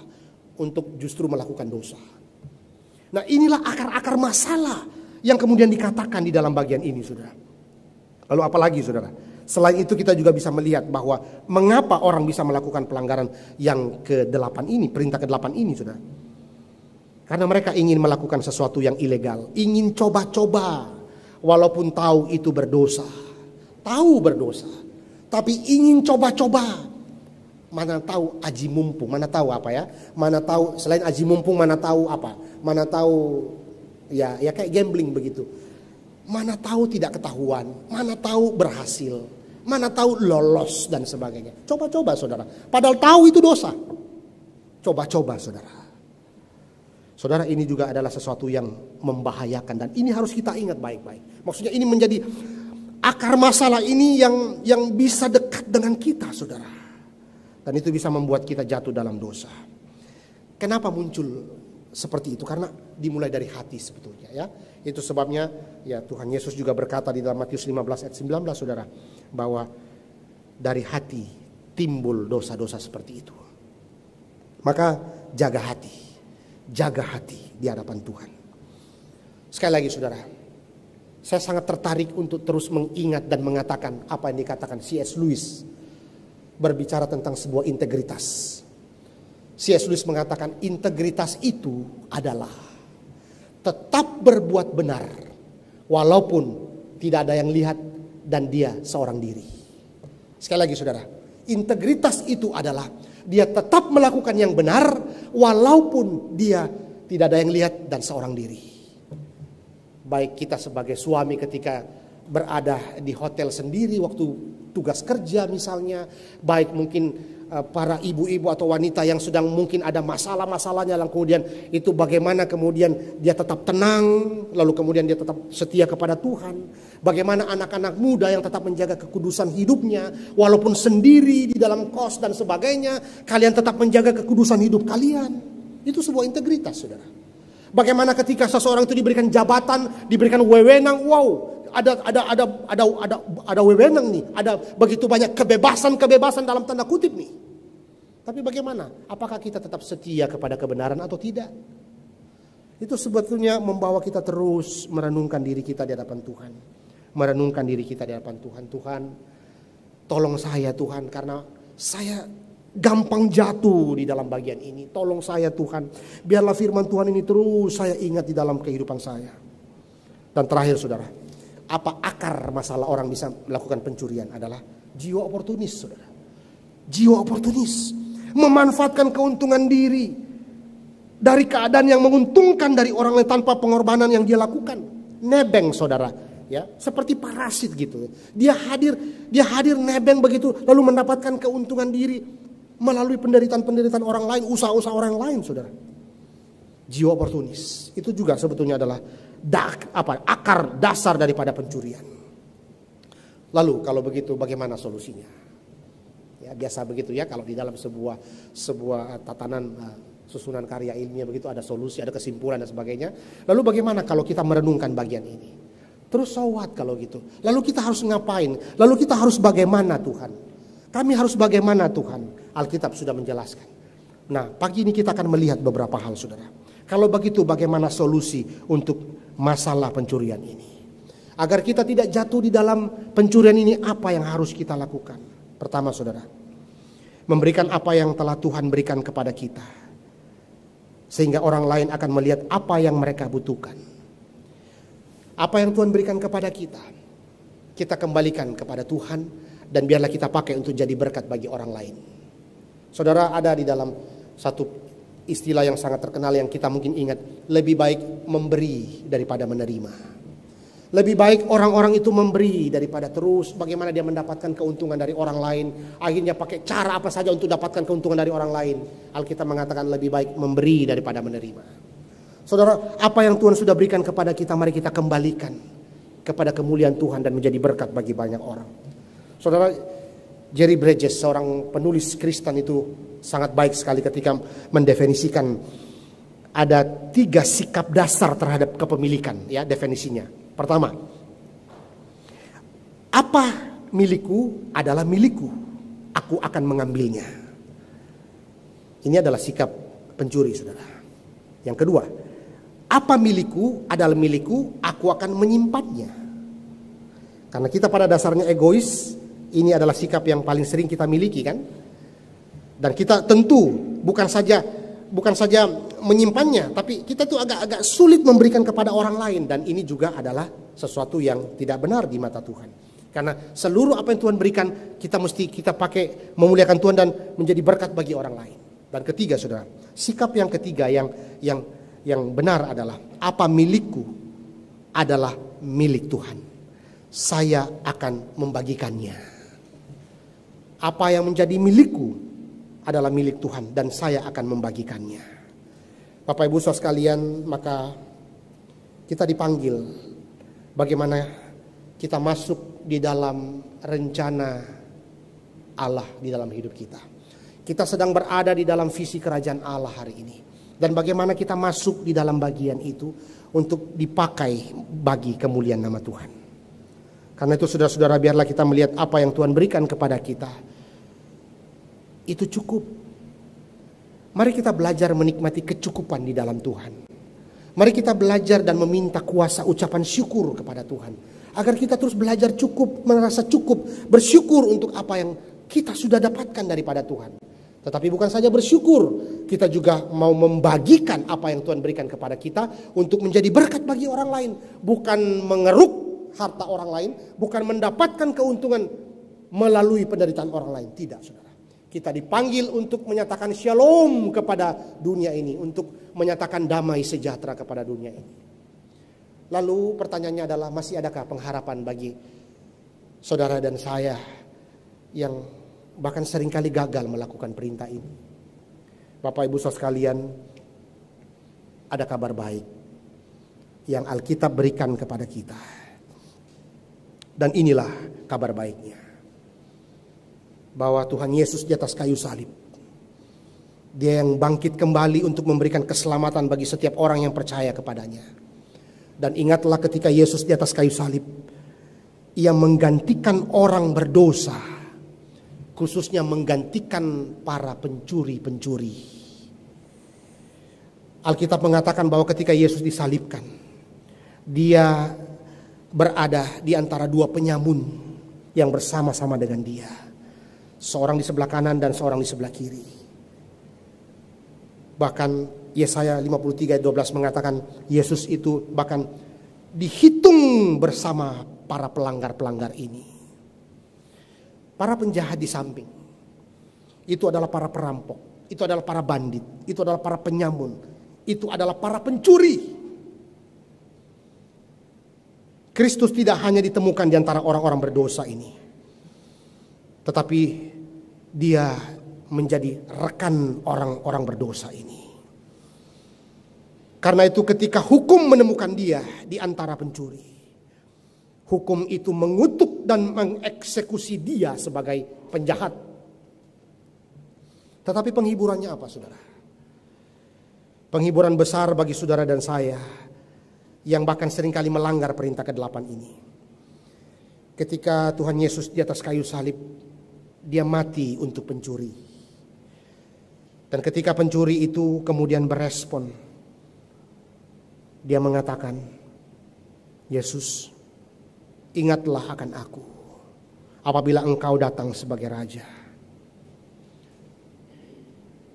S1: Untuk justru melakukan dosa. Nah, inilah akar-akar masalah yang kemudian dikatakan di dalam bagian ini, saudara. Lalu apalagi, saudara? Selain itu kita juga bisa melihat bahwa mengapa orang bisa melakukan pelanggaran yang ke-8 ini, perintah ke-8 ini, saudara. Karena mereka ingin melakukan sesuatu yang ilegal. Ingin coba-coba walaupun tahu itu berdosa. Tahu berdosa. Tapi ingin coba-coba. Mana tahu aji mumpung, mana tahu apa ya? Mana tahu selain aji mumpung, mana tahu apa? Mana tahu ya kayak gambling begitu. Mana tahu tidak ketahuan, mana tahu berhasil, mana tahu lolos dan sebagainya. Coba-coba, saudara. Padahal tahu itu dosa. Coba-coba, saudara. Saudara, ini juga adalah sesuatu yang membahayakan dan ini harus kita ingat baik-baik. Maksudnya ini menjadi akar masalah ini yang bisa dekat dengan kita, saudara. Dan itu bisa membuat kita jatuh dalam dosa. Kenapa muncul seperti itu? Karena dimulai dari hati sebetulnya, ya. Itu sebabnya ya Tuhan Yesus juga berkata di dalam Matius 15 ayat 19, saudara, bahwa dari hati timbul dosa-dosa seperti itu. Maka jaga hati di hadapan Tuhan. Sekali lagi, saudara, saya sangat tertarik untuk terus mengingat dan mengatakan apa yang dikatakan C.S. Lewis. Berbicara tentang sebuah integritas. C.S. Lewis mengatakan integritas itu adalah tetap berbuat benar walaupun tidak ada yang lihat dan dia seorang diri. Sekali lagi, saudara, integritas itu adalah dia tetap melakukan yang benar walaupun dia tidak ada yang lihat dan seorang diri. Baik kita sebagai suami ketika berada di hotel sendiri waktu tugas kerja misalnya, baik mungkin para ibu-ibu atau wanita yang sedang mungkin ada masalah-masalahnya, lalu kemudian itu bagaimana kemudian dia tetap tenang, lalu kemudian dia tetap setia kepada Tuhan. Bagaimana anak-anak muda yang tetap menjaga kekudusan hidupnya, walaupun sendiri di dalam kos dan sebagainya, kalian tetap menjaga kekudusan hidup kalian. Itu sebuah integritas, saudara. Bagaimana ketika seseorang itu diberikan jabatan, diberikan wewenang, wow, ada wewenang nih, ada begitu banyak kebebasan dalam tanda kutip nih. Tapi bagaimana? Apakah kita tetap setia kepada kebenaran atau tidak? Itu sebetulnya membawa kita terus merenungkan diri kita di hadapan Tuhan. Merenungkan diri kita di hadapan Tuhan. Tuhan, tolong saya Tuhan, karena saya gampang jatuh di dalam bagian ini. Tolong saya Tuhan, biarlah firman Tuhan ini terus saya ingat di dalam kehidupan saya. Dan terakhir, saudara, apa akar masalah orang bisa melakukan pencurian adalah jiwa oportunis, saudara. Jiwa oportunis, memanfaatkan keuntungan diri dari keadaan yang menguntungkan dari orang lain tanpa pengorbanan yang dia lakukan. Nebeng, saudara, ya, seperti parasit gitu. Dia hadir nebeng begitu, lalu mendapatkan keuntungan diri melalui penderitaan orang lain, usaha-usaha orang lain, saudara. Jiwa oportunis itu juga sebetulnya adalah akar dasar daripada pencurian. Lalu kalau begitu bagaimana solusinya? Ya, biasa begitu ya kalau di dalam sebuah tatanan susunan karya ilmiah begitu ada solusi, ada kesimpulan dan sebagainya. Lalu bagaimana kalau kita merenungkan bagian ini? Terus so what kalau gitu? Lalu kita harus ngapain? Lalu kita harus bagaimana Tuhan? Kami harus bagaimana Tuhan? Alkitab sudah menjelaskan. Nah, pagi ini kita akan melihat beberapa hal, saudara. Kalau begitu bagaimana solusi untuk masalah pencurian ini? Agar kita tidak jatuh di dalam pencurian ini, apa yang harus kita lakukan? Pertama, saudara, memberikan apa yang telah Tuhan berikan kepada kita, sehingga orang lain akan melihat apa yang mereka butuhkan. Apa yang Tuhan berikan kepada kita kembalikan kepada Tuhan, dan biarlah kita pakai untuk jadi berkat bagi orang lain. Saudara, ada di dalam satu istilah yang sangat terkenal yang kita mungkin ingat, lebih baik memberi daripada menerima. Lebih baik orang-orang itu memberi daripada terus bagaimana dia mendapatkan keuntungan dari orang lain. Akhirnya pakai cara apa saja untuk dapatkan keuntungan dari orang lain. Alkitab mengatakan lebih baik memberi daripada menerima. Saudara, apa yang Tuhan sudah berikan kepada kita, mari kita kembalikan kepada kemuliaan Tuhan dan menjadi berkat bagi banyak orang. Saudara, Jerry Bridges, seorang penulis Kristen, itu sangat baik sekali ketika mendefinisikan ada 3 sikap dasar terhadap kepemilikan, ya, definisinya. Pertama, apa milikku adalah milikku, aku akan mengambilnya. Ini adalah sikap pencuri, saudara. Yang kedua, apa milikku adalah milikku, aku akan menyimpannya. Karena kita pada dasarnya egois, ini adalah sikap yang paling sering kita miliki, kan? Dan kita tentu bukan saja menyimpannya, tapi kita tuh agak sulit memberikan kepada orang lain, dan ini juga adalah sesuatu yang tidak benar di mata Tuhan. Karena seluruh apa yang Tuhan berikan kita pakai memuliakan Tuhan dan menjadi berkat bagi orang lain. Dan ketiga, saudara, sikap yang ketiga yang benar adalah apa milikku adalah milik Tuhan. Saya akan membagikannya. Apa yang menjadi milikku adalah milik Tuhan dan saya akan membagikannya. Bapak Ibu Saudara sekalian, maka kita dipanggil bagaimana kita masuk di dalam rencana Allah di dalam hidup kita. Kita sedang berada di dalam visi kerajaan Allah hari ini. Dan bagaimana kita masuk di dalam bagian itu untuk dipakai bagi kemuliaan nama Tuhan. Karena itu saudara-saudara, biarlah kita melihat apa yang Tuhan berikan kepada kita. Itu cukup. Mari kita belajar menikmati kecukupan di dalam Tuhan. Mari kita belajar dan meminta kuasa ucapan syukur kepada Tuhan. Agar kita terus belajar cukup, merasa cukup, bersyukur untuk apa yang kita sudah dapatkan daripada Tuhan. Tetapi bukan saja bersyukur, kita juga mau membagikan apa yang Tuhan berikan kepada kita untuk menjadi berkat bagi orang lain. Bukan mengeruk harta orang lain, bukan mendapatkan keuntungan melalui penderitaan orang lain. Tidak, saudara. Kita dipanggil untuk menyatakan shalom kepada dunia ini, untuk menyatakan damai sejahtera kepada dunia ini. Lalu pertanyaannya adalah, masih adakah pengharapan bagi saudara dan saya yang bahkan seringkali gagal melakukan perintah ini? Bapak Ibu Saudara sekalian, ada kabar baik yang Alkitab berikan kepada kita. Dan inilah kabar baiknya. Bahwa Tuhan Yesus di atas kayu salib, Dia yang bangkit kembali untuk memberikan keselamatan bagi setiap orang yang percaya kepadanya. Dan ingatlah ketika Yesus di atas kayu salib, Ia menggantikan orang berdosa, khususnya menggantikan para pencuri-pencuri. Alkitab mengatakan bahwa ketika Yesus disalibkan, Dia berada di antara 2 penyamun yang bersama-sama dengan Dia. Seorang di sebelah kanan dan seorang di sebelah kiri. Bahkan Yesaya 53:12 mengatakan Yesus itu bahkan dihitung bersama para pelanggar-pelanggar ini. Para penjahat di samping. Itu adalah para perampok. Itu adalah para bandit. Itu adalah para penyamun. Itu adalah para pencuri. Kristus tidak hanya ditemukan di antara orang-orang berdosa ini. Tetapi Dia menjadi rekan orang-orang berdosa ini. Karena itu ketika hukum menemukan Dia di antara pencuri, hukum itu mengutuk dan mengeksekusi Dia sebagai penjahat. Tetapi penghiburannya apa, saudara? Penghiburan besar bagi saudara dan saya yang bahkan seringkali melanggar perintah ke-8 ini. Ketika Tuhan Yesus di atas kayu salib, dia mati untuk pencuri. Dan ketika pencuri itu kemudian berespon, dia mengatakan, Yesus, ingatlah akan aku apabila engkau datang sebagai raja.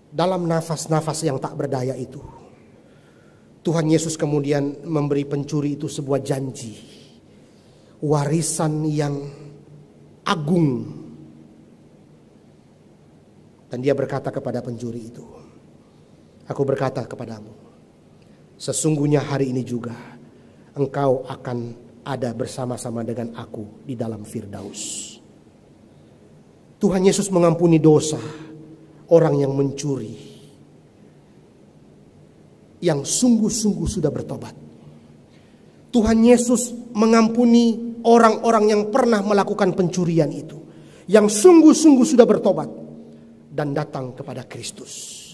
S1: Dalam nafas-nafas yang tak berdaya itu, Tuhan Yesus kemudian memberi pencuri itu sebuah janji, warisan yang agung. Dan dia berkata kepada pencuri itu, aku berkata kepadamu, sesungguhnya hari ini juga engkau akan ada bersama-sama dengan aku di dalam Firdaus. Tuhan Yesus mengampuni dosa orang yang mencuri, yang sungguh-sungguh sudah bertobat. Tuhan Yesus mengampuni orang-orang yang pernah melakukan pencurian itu, yang sungguh-sungguh sudah bertobat dan datang kepada Kristus.